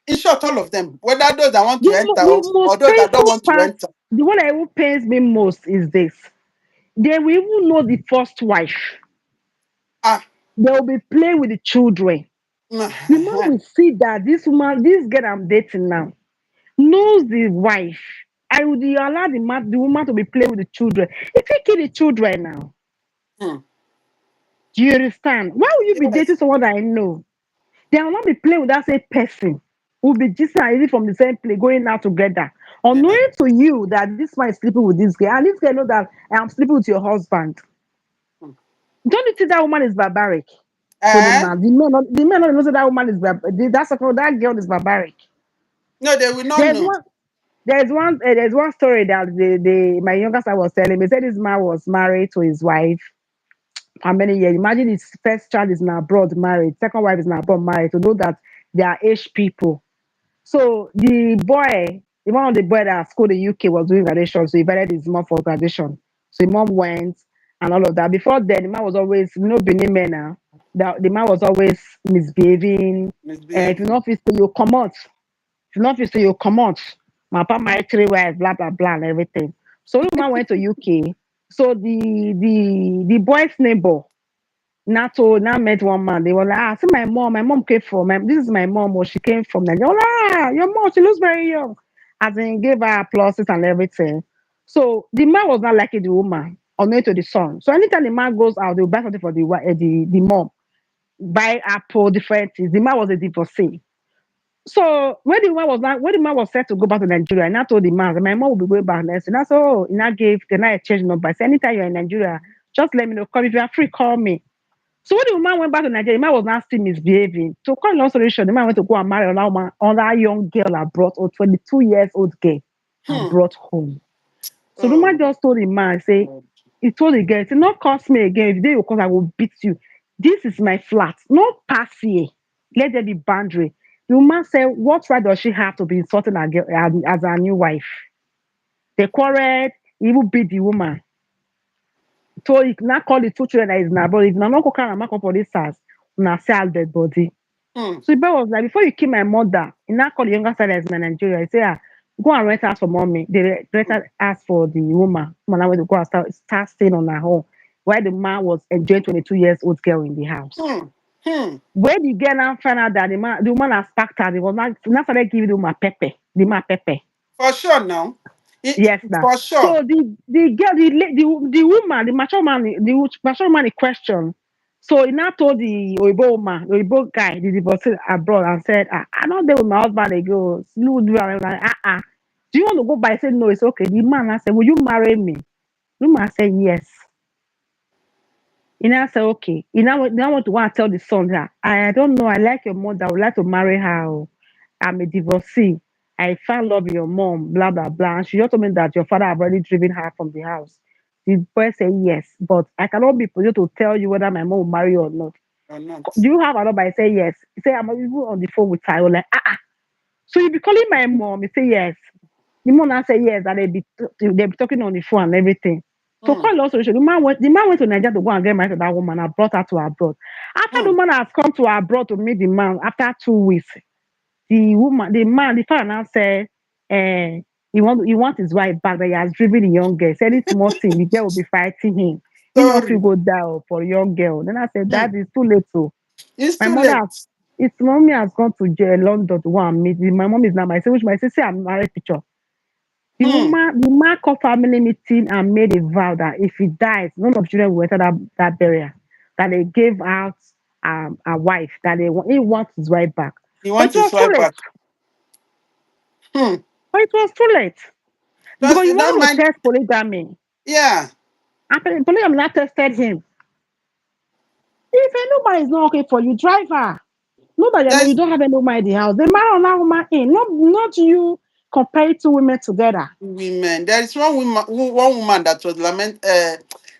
in short, all of them, whether those that want to enter The or most those that don't painful want to part, enter. the one that even pains me most is this. They will even know the first wife. Ah, They will be playing with the children. The man will see that this woman, this girl I'm dating now, knows the wife. I would allow the woman to be playing with the children. If you kill the children now, hmm, do you understand? Why would you be dating yes, someone that I know? They will not be playing with that same person. Will be just easy from the same place, going out together. yeah, Unknowing to you that this man is sleeping with this girl, and this girl know that I am sleeping with your husband. hmm. Don't you think that woman is barbaric to the Eh? man? The men don't know that woman is that girl is barbaric. No, they will not There's know. one there's one story that the my younger son was telling me. He said this man was married to his wife how many years. Imagine his first child is now abroad married, second wife is now abroad married. To know that they are age people. So one of the boy that at school in the UK was doing graduation, so he invited his mom for graduation. So the mom went and all of that. Before then, the man was always, being men now. The man was always misbehaving. If you Misbehaving. not fit say you come out, if you not fit say you come out. My papa married three wives, blah blah blah, and everything. So the man went to UK. So the boy's neighbor now met one man. They were like, see my mom. My mom came from this is my mom, or she came from Nigeria. Your mom, she looks very young. As in gave her applauses and everything. So the man was not liking the woman, or not to the son. So anytime the man goes out, they'll buy something for the mom, buy apple, different things. The man was a divorcee. So when the man was set to go back to Nigeria, I now told the man that my mom will be going back next. And I said, oh, and I gave the night exchange number. I said, anytime you're in Nigeria, just let me know. Come if you are free, call me. So when the man went back to Nigeria, the man was now still misbehaving. To cut long story short, the man went to go and marry another young girl I brought, or 22 years old girl I Hmm. brought home. So the man Oh, just told the man, say, God. he told the girl, say, not curse me again. If you do because I will beat you. This is my flat. Not pass here. Let there be boundary. The woman said, what right does she have to be insulting her girl as her new wife? They quarreled, he even beat the woman. So he now call the two children that is now, but if na not go carry am for this house, una sell dead body. Hmm. So the boy was like, before you kill my mother, he now call the younger side that is my Nigeria. He say, go and rent house for mommy. They rented house for the woman. Woman now went to go and start staying on her own. While the man was enjoying 22 years old girl in the house. Hmm. Hmm. When the girl now found out that the woman has packed her, they was not started giving the woman pepper. The man pepper. For sure now. Yes, now. For sure. So the girl, the woman, the mature man, the mature man in question. So he now told the Oibo woman, the Oibo guy, the divorcee abroad, and said, I don't there with my husband. They go, you do it. Like, do you want to go by? I said, no, it's okay. The man I said, will you marry me? The woman said, yes. He now said, okay. He now want to go and tell the son that I don't know, I like your mother, I would like to marry her. Oh. I'm a divorcee. I found love in your mom, blah blah blah. And she just told me that your father have already driven her from the house. The boy said yes, but I cannot be for you to tell you whether my mom will marry you or not. Or not. Do you have a number? I say yes. He said I'm even on the phone with her. I was like, so you be calling my mom? He say yes. The mom now say yes, that they be talking on the phone and everything. To Hmm. call long solution, the man went to Nigeria to go and get married to that woman and brought her to abroad. After the Hmm. woman has come to abroad to meet the man after 2 weeks, the father now said, he want his wife back, that he has driven the young girl. Said this small thing, the girl will be fighting him. He not feel Sorry. go down for young girl. Then I said, Hmm. that is too late. So It's my too mother, late. its mommy has gone to London to go and meet. My mom is now my say, which my sister I'm married picture. Hmm. The man called family meeting and made a vow that if he dies, none of the children will enter that burial. That they gave out a wife, that he wants his wife back. He But it wants his was too wife late. back. Hmm. But it was too late. Just Because you that want to mind. test polygamy. Yeah. After polygamy not tested him. If a woman is not okay for you, drive her. Not that you There's don't have any woman in the house. The man or that woman in. Not you compare two women together. women. There is one woman that was lament.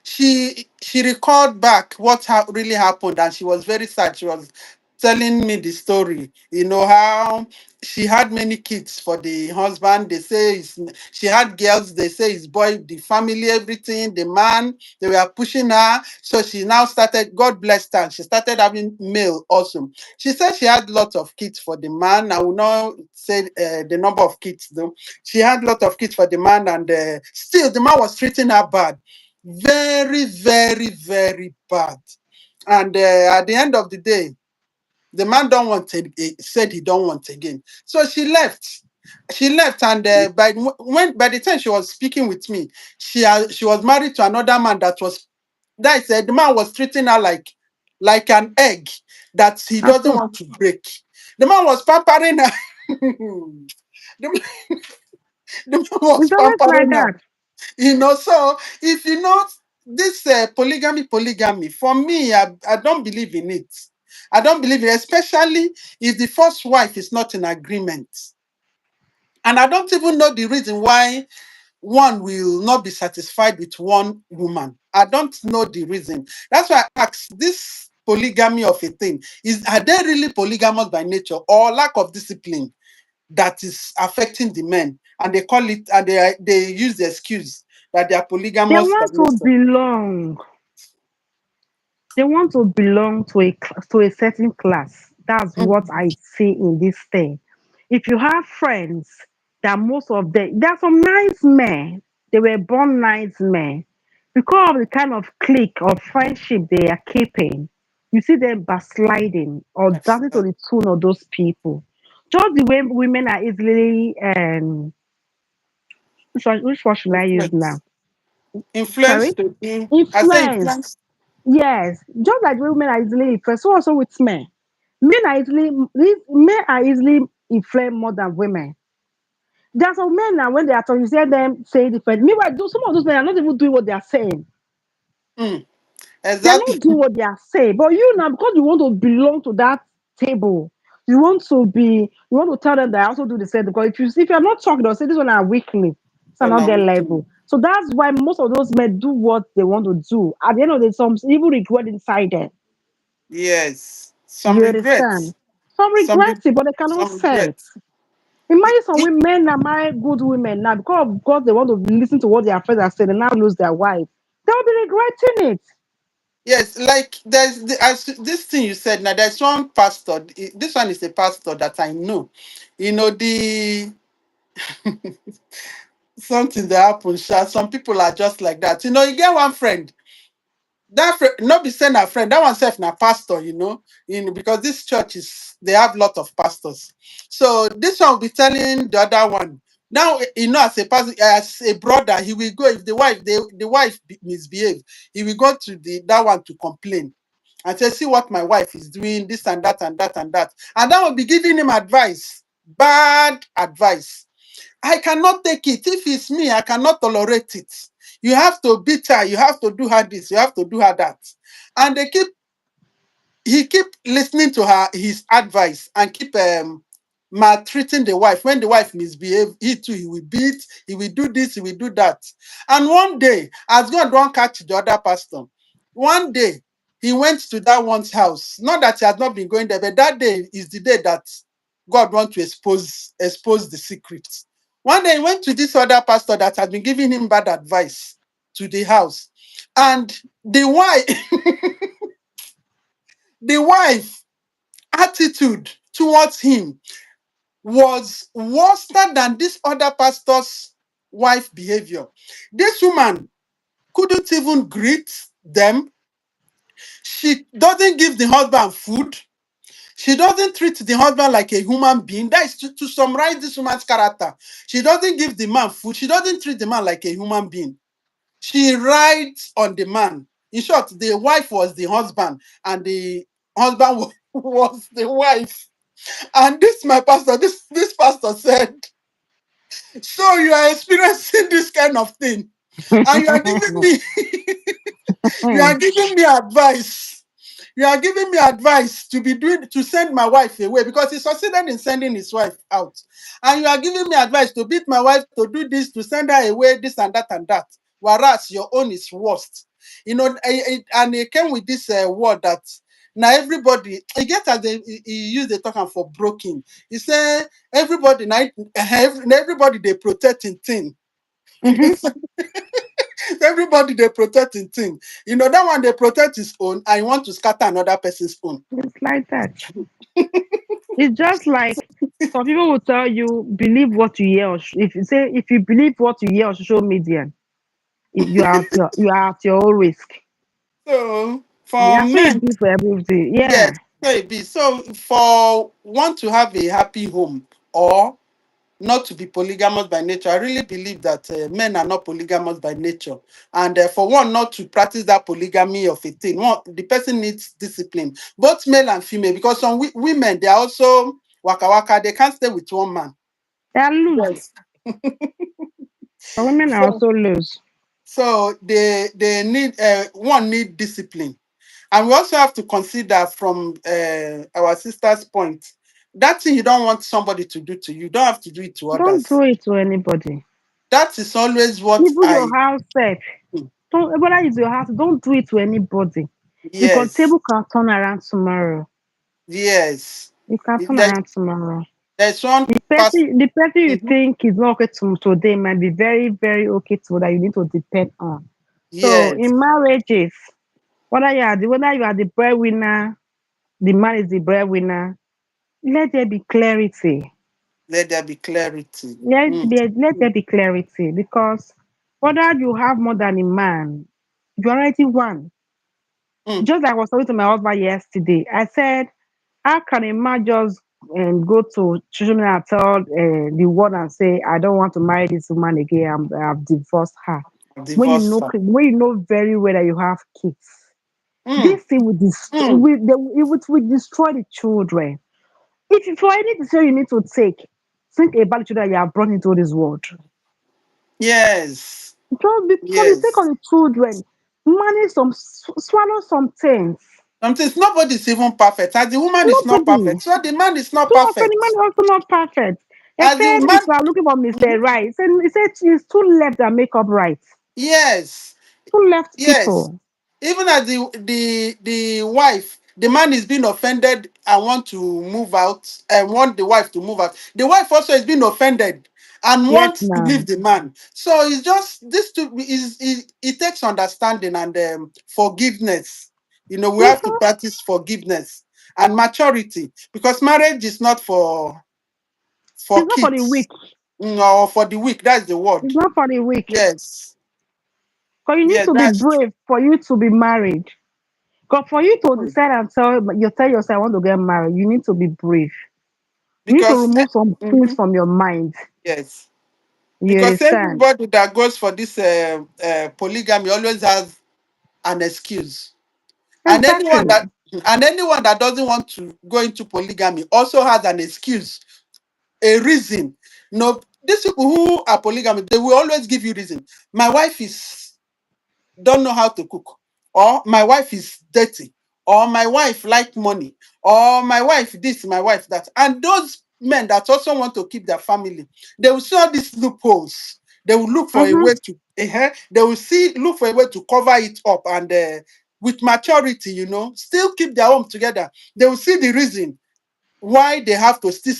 She recalled back what really happened, and she was very sad. She was telling me the story. You know how she had many kids for the husband. They say she had girls. They say it's boy, the family, everything. The man, they were pushing her. So she now started. God bless her. She started having male also. She said she had lots of kids for the man. I will not say the number of kids though. She had a lot of kids for the man, and still the man was treating her bad. Very, very, very bad. And at the end of the day, the man don't want it, said he don't want again. So she left. She left, and by the time she was speaking with me, she was married to another man that said the man was treating her like an egg that he At doesn't all. want to break. The man was pampering her. the, the man was It's always like pampering her. that. So if you know this polygamy, for me, I don't believe in it. I don't believe it, especially if the first wife is not in agreement. And I don't even know the reason why one will not be satisfied with one woman. I don't know the reason. That's why I ask this polygamy of a thing. Are they really polygamous by nature, or lack of discipline that is affecting the men? And they call it, and they use the excuse that they are They polygamous by want to nature. belong. They want to belong to a certain class. That's what Mm. I see in this thing. If you have friends, that most of them, there are some nice men. They were born nice men. Because of the kind of clique of friendship they are keeping, you see them backsliding or dancing to Excellent. the tune of those people. Just the way women are easily which one should I use now? Influence. Influence Sorry? to do. I say Influenced. influence. Yes, just like women are easily influenced, so also with men. Men are easily influenced more than women. There are some men now when they are talking, you hear them say different. Meanwhile, some of those men are not even doing what they are saying. Mm. They are Exactly. not doing what they are saying. But you now, because you want to belong to that table, you want to tell them that I also do the same. Because if you're not talking, they'll say this one are weakling, so So not now get we can. level. So that's why most of those men do what they want to do. At the end of the day, some even regret inside them. Yes. Some You understand? regrets. Some Some regret it, but they cannot some say it. regrets. Imagine some It- women that marry good women now because they want to listen to what their friends are saying and now lose their wife. They'll be regretting it. yes, like there's as this thing you said now. There's one pastor. This one is a pastor that I know. The something that happens. Some people are just like that. You get one friend. That friend, not be saying a friend. That one self na pastor. Because this church they have lot of pastors. So this one will be telling the other one. Now, as a pastor, as a brother, he will go if the wife misbehave. He will go to the that one to complain and say, see what my wife is doing, this and that and that and that. And that will be giving him advice, bad advice. I cannot take it. If it's me, I cannot tolerate it. You have to beat her. You have to do her this. You have to do her that. And he keep listening to his advice and keep maltreating the wife. When the wife misbehave, he too, he will beat, he will do this, he will do that. And one day, as God don't catch the other pastor, one day he went to that one's house. Not that he has not been going there, but that day is the day that God wants to expose the secrets. One day he went to this other pastor that had been giving him bad advice to the house. And the wife, the wife attitude towards him was worse than this other pastor's wife behavior. This woman couldn't even greet them. She doesn't give the husband food. She doesn't treat the husband like a human being. That is to summarize this woman's character. She doesn't give the man food. She doesn't treat the man like a human being. She rides on the man. In short, the wife was the husband and the husband was the wife. And this my pastor, this pastor said, so you are experiencing this kind of thing, and you are giving me you are giving me advice. You are giving me advice to send my wife away because he succeeded in sending his wife out. And you are giving me advice to beat my wife, to do this, to send her away, this and that and that. Whereas your own is worst. And he came with this word that now everybody, he get as he used the talking for broken. He said everybody now everybody they protecting thing. Everybody they protecting thing. That one they protect his own and you want to scatter another person's own. It's like that. It's just like some people will tell you believe what you hear. If you believe what you hear on social media, you are at your own risk. So for Yeah, so me, it be for everybody. yes, Yeah, maybe. So for one to have a happy home or not to be polygamous by nature, I really believe that men are not polygamous by nature. And for one not to practice that polygamy of a thing, the person needs discipline, both male and female, because some women, they are also waka waka, they can't stay with one man. they are loose. Yes. The women are So, also loose. so they need one need discipline. And we also have to consider from our sister's point, that thing you don't want somebody to do to you, you don't have to do it to Don't do others. it to anybody. That is always what Even your I house self. Don't whether it's your house, don't do it to anybody. Because yes, table can turn around tomorrow. yes. It can turn There, around tomorrow. there's one past. The person you Mhm. think is not okay today might be very, very okay to that you need to depend on. So Yes, in marriages, whether you are the breadwinner, the man is the breadwinner, let there be clarity. let there be clarity. Mm, Let mm, there be clarity because whether you have more than a man, you are already one. mm. Just like I was talking to my husband yesterday, I said, how can a man just go to social media and tell the world and say, I don't want to marry this woman again, I've divorced her. Divorce. When you know very well that you have kids, Mm, this thing will, mm. it will destroy the children. If for any decision you need to take, think about the children you have brought into this world. Yes, For the sake of yes. the children, manage swallow some things. Sometimes nobody's even perfect. As the woman is not Nobody. perfect, so the man is not Too often, the man perfect. is also not perfect. They As the said if man, you are looking for mhm, Mr. Right, he said it's two left that make up right. yes, Two left yes. people. Even as the wife, the man is being offended and want to move out and want the wife to move out. The wife also is being offended and Yes, wants to leave ma'am. the man. So it's just this to is it takes understanding and forgiveness. We have to Mhm. practice forgiveness and maturity because marriage is not for It's not for the kids weak. or for the weak. That's the word. It's not for the weak. Yes, Because you need yes, to be that's brave for you to be married. Because for you to true. decide and tell yourself I want to get married, you need to be brave. You need to Because remove some things mhm, from your mind. yes. You Because understand? everybody that goes for this polygamy always has an excuse, and anyone Exactly. that doesn't want to go into polygamy also has an excuse, a reason. No, these people who are polygamy, they will always give you reason. My wife is don't know how to cook, or my wife is dirty, or my wife like money, or my wife this, my wife that. And those men that also want to keep their family, they will see all these loopholes. They will look for a Mm-hmm. way to they will see look for a way to cover it up and with maturity, still keep their home together. They will see the reason why they have to still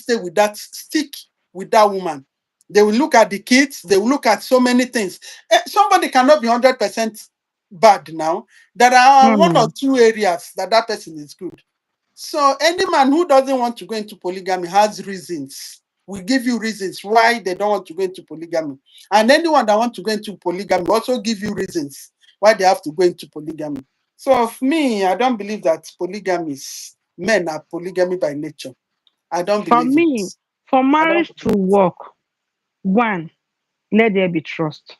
stick with that woman. They will look at the kids, they will look at so many things. Somebody cannot be 100% bad now. There are one or Mm. two areas that person is good. So any man who doesn't want to go into polygamy has reasons. We give you reasons why they don't want to go into polygamy. And anyone that wants to go into polygamy also give you reasons why they have to go into polygamy. So of me, I don't believe that polygamy is men are polygamy by nature. I don't For believe me, it. for I don't marriage to believe it. work, one, let there be trust.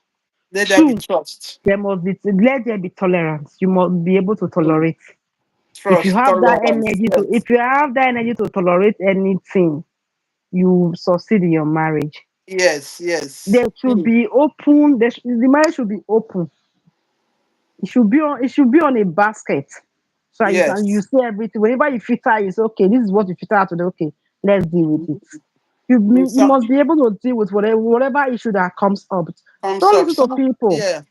Let there be Two, trust. let there be tolerance. You must be able to Mm. tolerate. If you Trust, have that tolerance. energy to Yes. if you have that energy to tolerate anything, you succeed in your marriage. Yes, yes. There should Mm. be open. The marriage should be open. It should be on a basket, so that you Yes. see everything. Whenever you filter, it's okay. This is what you filter out today. Okay, let's deal with it. Mhm. You So must be able to deal with whatever issue that comes up. comes Don't up. listen to So people. yeah.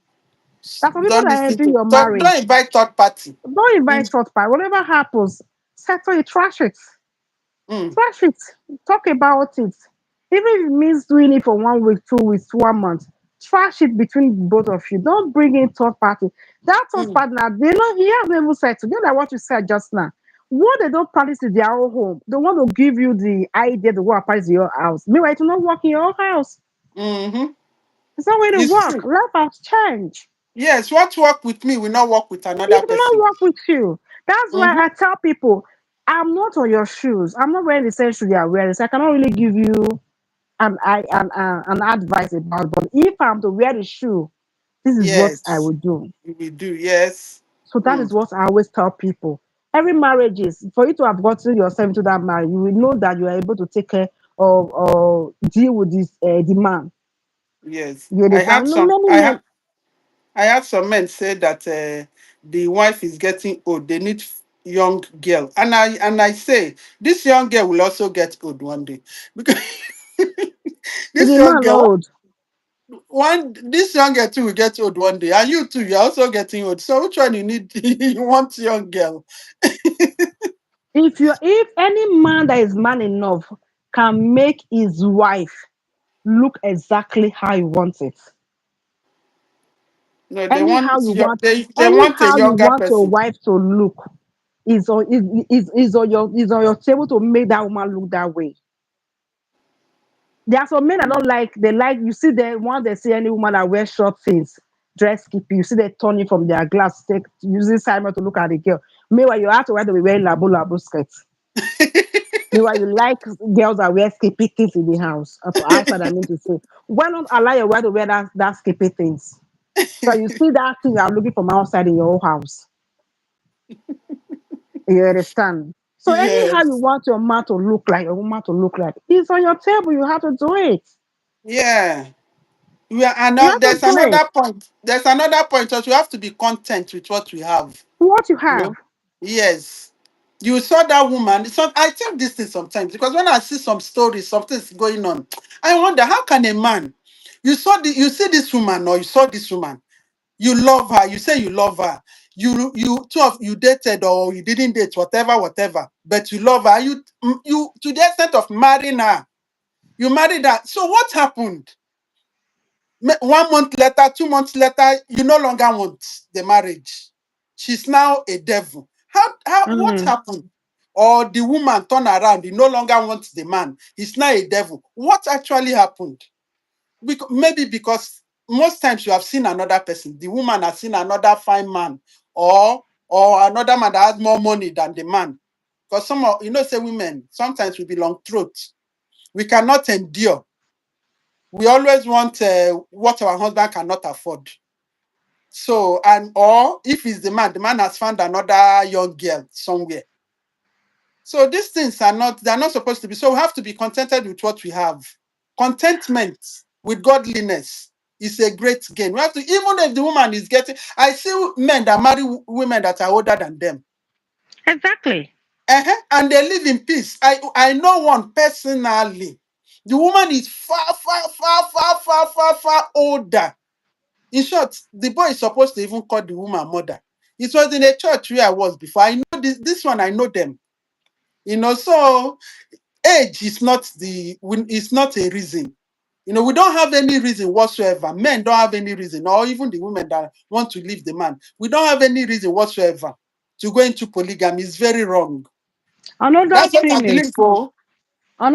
There's some people Don't that listen enter to your don't marriage. invite third party. Don't invite Mm, third party. Whatever happens, settle it, trash it. mm, Trash it. Talk about it. Even if it means doing it for 1 week, 2 weeks, 1 month, trash it between both of you. Don't bring in third party. That third mm, partner, he has never said to you like what you said just now. What they don't practice in their own home, they want to give you the idea to go and practice in your house. Meanwhile, it will not work in your own house. mm-hmm. It's not going to It's work. true. Life has changed. Yes, what work with me will not work with another It will person. not work with you. That's why Mm-hmm. I tell people, I'm not on your shoes. I'm not wearing the same shoes you are wearing. So I cannot really give you an advice about. But if I'm to wear the shoe, this is what I Yes, would do. we do. Yes. So that Mm, is what I always tell people. Every marriage is for you to have gotten yourself into that marriage. You will know that you are able to take care of or deal with this demand. yes. You I understand? had No, some. many men. I had some men say that the wife is getting old. They need young girl, and I say this young girl will also get old one day because Is this the young man not girl old? this young girl too will get old one day, and you too, you're also getting old. So which one you need? You want young girl? If any man that is man enough can make his wife look exactly how he wants it, No, they anyhow want you want they want a anyhow you younger want your person. wife to look, is on your table to make that woman look that way. There are some men that don't like, they like, you see them once they see any woman that wears short things, dress skippy, you see they turning from their glass, take using Simon to look at the girl. Meanwhile, you have to wear to be wearing labo skirts. Meanwhile, you like girls that wear skippy things in the house. For outside, I mean to say. Why not allow your wife to wear that skippy things? So you see that thing I'm looking from outside in your own house. You understand? So anyhow you Yes. want your man to look like, your woman to look like, it's on your table. You have to do it. Yeah. We are, and You have to there's do it. another point. There's another point that we have to be content with what we have. What you You have. know? Yes. You saw that woman. So I think this thing sometimes because when I see some stories, something's going on. I wonder how can a man you see this woman or you saw this woman. You love her. You say you love her. You two of you dated or you didn't date, whatever, whatever. But you love her. You to the extent of marrying her. You married her. So what happened? 1 month later, 2 months later, you no longer want the marriage. She's now a devil. How what Mm. happened? Or the woman turn around, he no longer wants the man. He's now a devil. What actually happened? Maybe because most times you have seen another person. The woman has seen another fine man, or another man that has more money than the man. Because some of say women sometimes we be long throat. We cannot endure. We always want what our husband cannot afford. So, and or if it's the man has found another young girl somewhere. So these things they're not supposed to be. So we have to be contented with what we have. Contentment with godliness is a great gain. We have to, even if the woman is getting, I see men that marry women that are older than them. Exactly. And they live in peace. I know one personally. The woman is far, far, far, far, far, far, far older. In short, the boy is supposed to even call the woman mother. It was in a church where I was before. I know this one, I know them. So age is not a reason. We don't have any reason whatsoever. Men don't have any reason, or even the women that want to leave the man. We don't have any reason whatsoever to go into polygamy. It's very wrong. Another That's what I thing believe is, for. I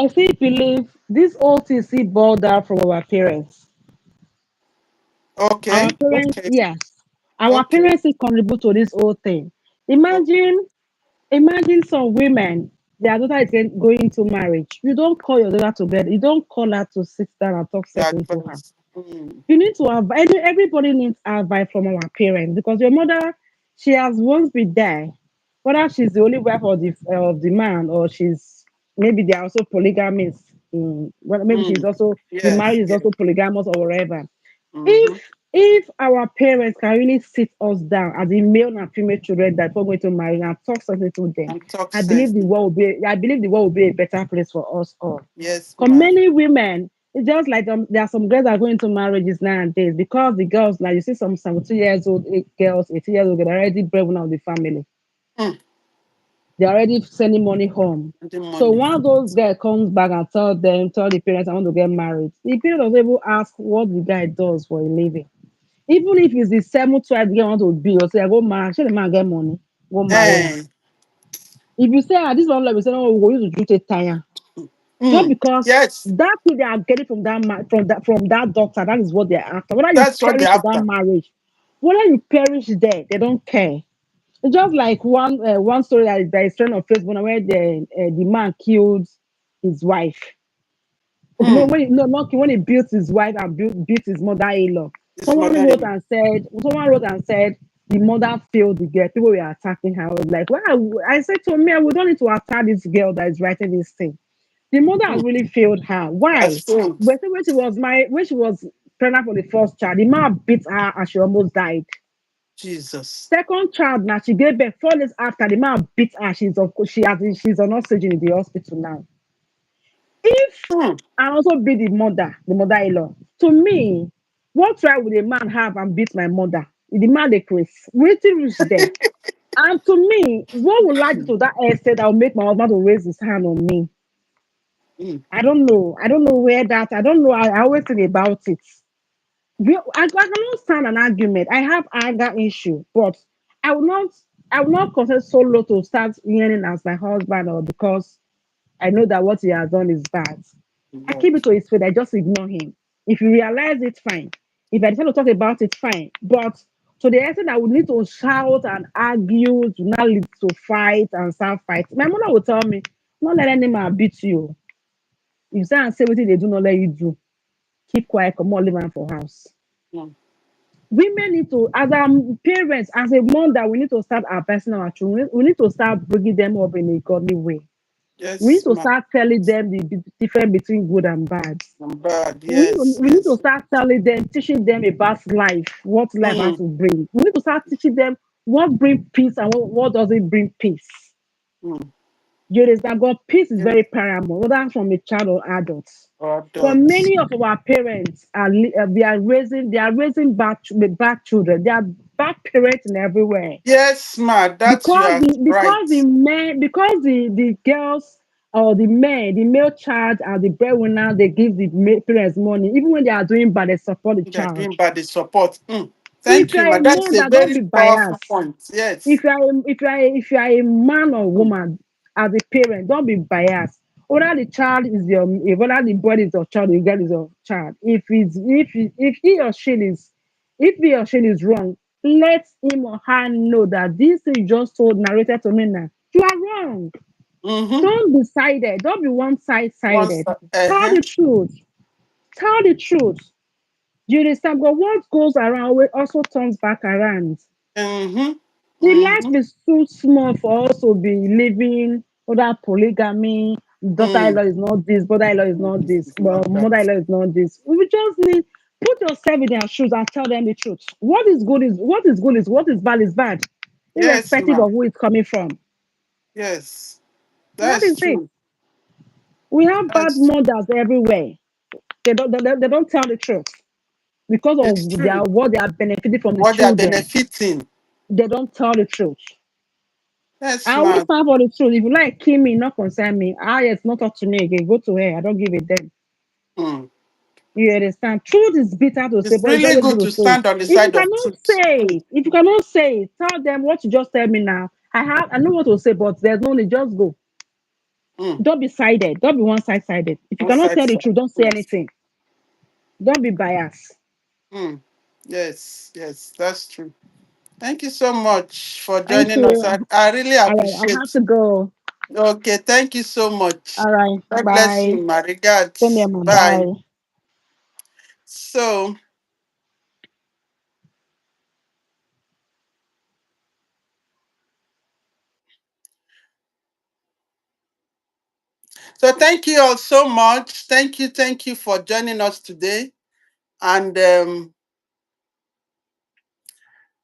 still believe this OTC brought that from our parents. Our Okay, parents, okay, yes, our okay. parents still contribute to this whole thing. Okay. Imagine, imagine some women, their daughter is going into marriage. You don't call your daughter to bed. You don't call her to sit down and talk The sense into her. advice. Mm, You need to have everybody needs advice from our parents because your mother, she has once been there. Whether she's the only wife of the man or she's maybe they are also polygamous. Well, maybe she's mm. also the Yes, marriage is yes. also polygamous or whatever. Mm-hmm. If our parents can really sit us down as the male and female children that we're going to marry and talk something to them, And talk I believe sense. the world will be I believe the world will be a better place for us all. Yes, Because ma. many women, it's just like there are some girls that are going into marriages nowadays because the girls now you see some 17 years old girls, 18 years old, they're already breadwinner of the family. Mm. They're already sending money home. The So money. one of those guys comes back and tell the parents I want to get married. The parents doesn't even ask what the guy does for a living. Even if it's the 7th 12th girl want to be, or say I go marry, show the man get money, go marry her. Eh. If you say this one like we say, no, we go use to drink tire. Just Mm. because Yes, that thing they are getting from that doctor, that is what they're after. Whether you that's what they're perish in that after. marriage, whether you perish there, they don't care. It's just like one story that is trending on Facebook now where the man killed his wife. Okay, no, Mm. when he built his wife and built his mother-in-law. This Someone mother wrote in and said, the mother failed the girl. People were attacking her. I was like, well, I said to me, we don't need to attack this girl that is writing this thing. The mother has mm. really failed her. Has Why? failed. When she was married, when she was pregnant for the first child, the man beat her and she almost died. Jesus. Second child, now she gave birth 4 days after the man beat her. She's on oxygen in the hospital now. If Mm. I also beat the mother-in-law, to me, what right would a man have and beat my mother? The man they Chris, waiting reach there. And to me, what will lead to that extent that will make my husband to raise his hand on me? Mm. I don't know. I don't know where that. I don't know. I always think about it. I cannot stand an argument. I have anger issue, but I will not. I will not consent so low to start hearing as my husband or because I know that what he has done is bad. I But, keep it to his face. I just ignore him. If you realize it, fine. If I decide to talk about it, fine. But to the extent I would need to shout and argue, to not lead to fight and start fight. My mother will tell me, "Not let any man beat you. If you say and say what they do not let you do, keep quiet, come on, leave am for house." mm. Women need to, as our parents, as a mother, we need to start advising our children. We need to start bringing them up in a godly way. We need Yes, to ma. start telling them the difference between good and bad. I'm bad. We need, Yes, we need to yes. start telling them, teaching them about life, what life has Mm. to bring. We need to start teaching them what brings peace and what doesn't bring peace. Mm. You understand? God, peace is Yeah. very paramount, whether from a child or adult. For Adults. many of our parents, they are raising bad children. They are bad parents in everywhere Yes, ma, that you because are the right. because the men because the girls or the men, the male child are the breadwinner. They give the parents money, even when they are doing bad. They support the They are child. doing by the support. If Thank you you, are ma. a That's a mother, don't very be powerful biased. point. Yes. If you are a man or Mm, woman as a parent, don't be biased. Whether the child is your whether the boy is your child, the girl is your child. If he or she is wrong, let him or her know that this thing you just told narrated to me now. You are wrong. mm-hmm. Don't be sided. Don't be one side Once, sided. Tell uh-huh. the truth. Tell the truth. You understand? But what goes around also turns back around. Mm-hmm. The life Mm-hmm. is too small for us to be living under polygamy. Daughter-in-law Mm. is not this, brother-in-law is not This this, is but not that. mother-in-law is not this. We just need put yourself in their shoes and tell them the truth. What is good is what is bad is bad, Yes, irrespective ma. of who it's coming from. Yes. That That's is it. true. We have bad That's true. mothers everywhere. They don't tell the truth because It's of true. what they are benefiting from the What they are children. benefiting. They don't tell the truth. Yes, I always ma. stand for the truth. If you like kill me, not concern me. Yes, not talk to me again. Go to her. I don't give a damn. Mm. You understand? Truth is bitter to say, It's but it's really always good good to to say. stand on the If you side of cannot truth. say it, if you cannot say it, tell them what you just tell me now. I know what to say, but there's no need. Just go. Mm. Don't be sided. Don't be one side sided. If you One cannot side tell the side. truth, don't say Mm. anything. Don't be biased. Mm. Yes, yes, that's true. Thank you so much for Thank joining us. you. I really All right, I have appreciate. to go. Okay, thank you so much. All right, God bless bye. you. My Send me a regards. man. Bye. Bye. So, so thank you all so much. Thank you for joining us today. And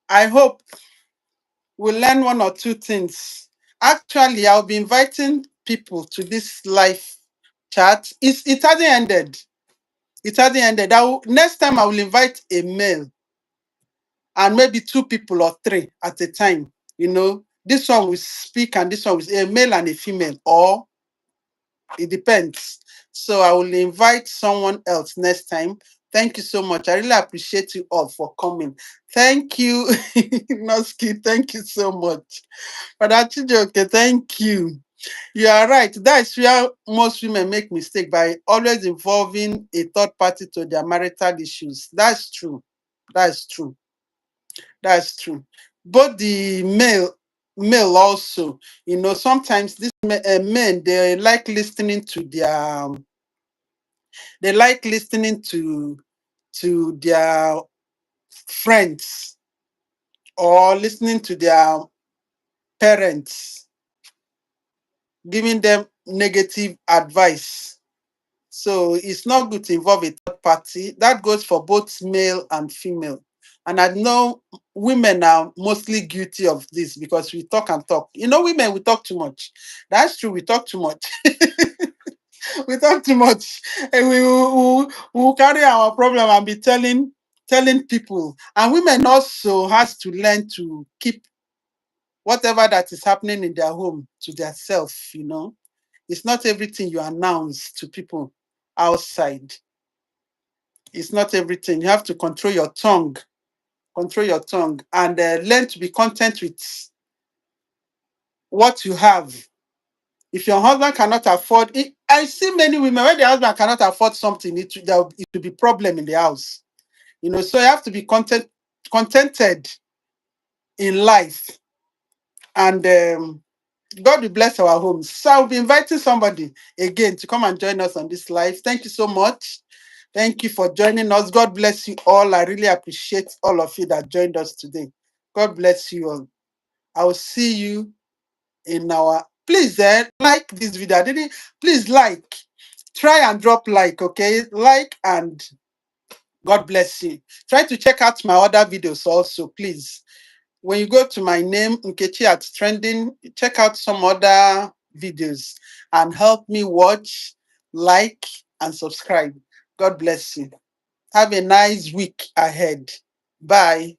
I hope we'll learn one or two things. Actually, I'll be inviting people to this live chat. It hasn't ended. It hasn't ended. Next time, I will invite a male and maybe two people or three at a time. This one will speak and this one will a male and a female, or it depends. So I will invite someone else next time. Thank you so much. I really appreciate you all for coming. Thank you, Noski. Thank you so much. But Chijoke, thank you. You are right. That's where most women make mistake by always involving a third party to their marital issues. That's true. That's true. That's true. But the male also, sometimes these men they like listening to their friends or listening to their parents giving them negative advice. So it's not good to involve a third party. That goes for both male and female. And I know women are mostly guilty of this because we talk and talk. Women, we talk too much. That's true. We talk too much. We talk too much. And we will carry our problem and be telling people. And women also has to learn to keep whatever that is happening in their home to themselves. It's not everything you announce to people outside. It's not everything. You have to control your tongue, and learn to be content with what you have. If your husband cannot afford it, I see many women when their husband cannot afford something, it will be problem in the house. So you have to be contented in life, and God will bless our homes. So I'll be inviting somebody again to come and join us on this live. Thank you so much. Thank you for joining us. God bless you all. I really appreciate all of you that joined us today. God bless you all. I will see you in our. Please, like this video. I didn't. Please like. Try and drop like. Okay, like, and God bless you. Try to check out my other videos also, please. When you go to my name, Nkechi at trending, check out some other videos and help me watch, like, and subscribe. God bless you. Have a nice week ahead. Bye.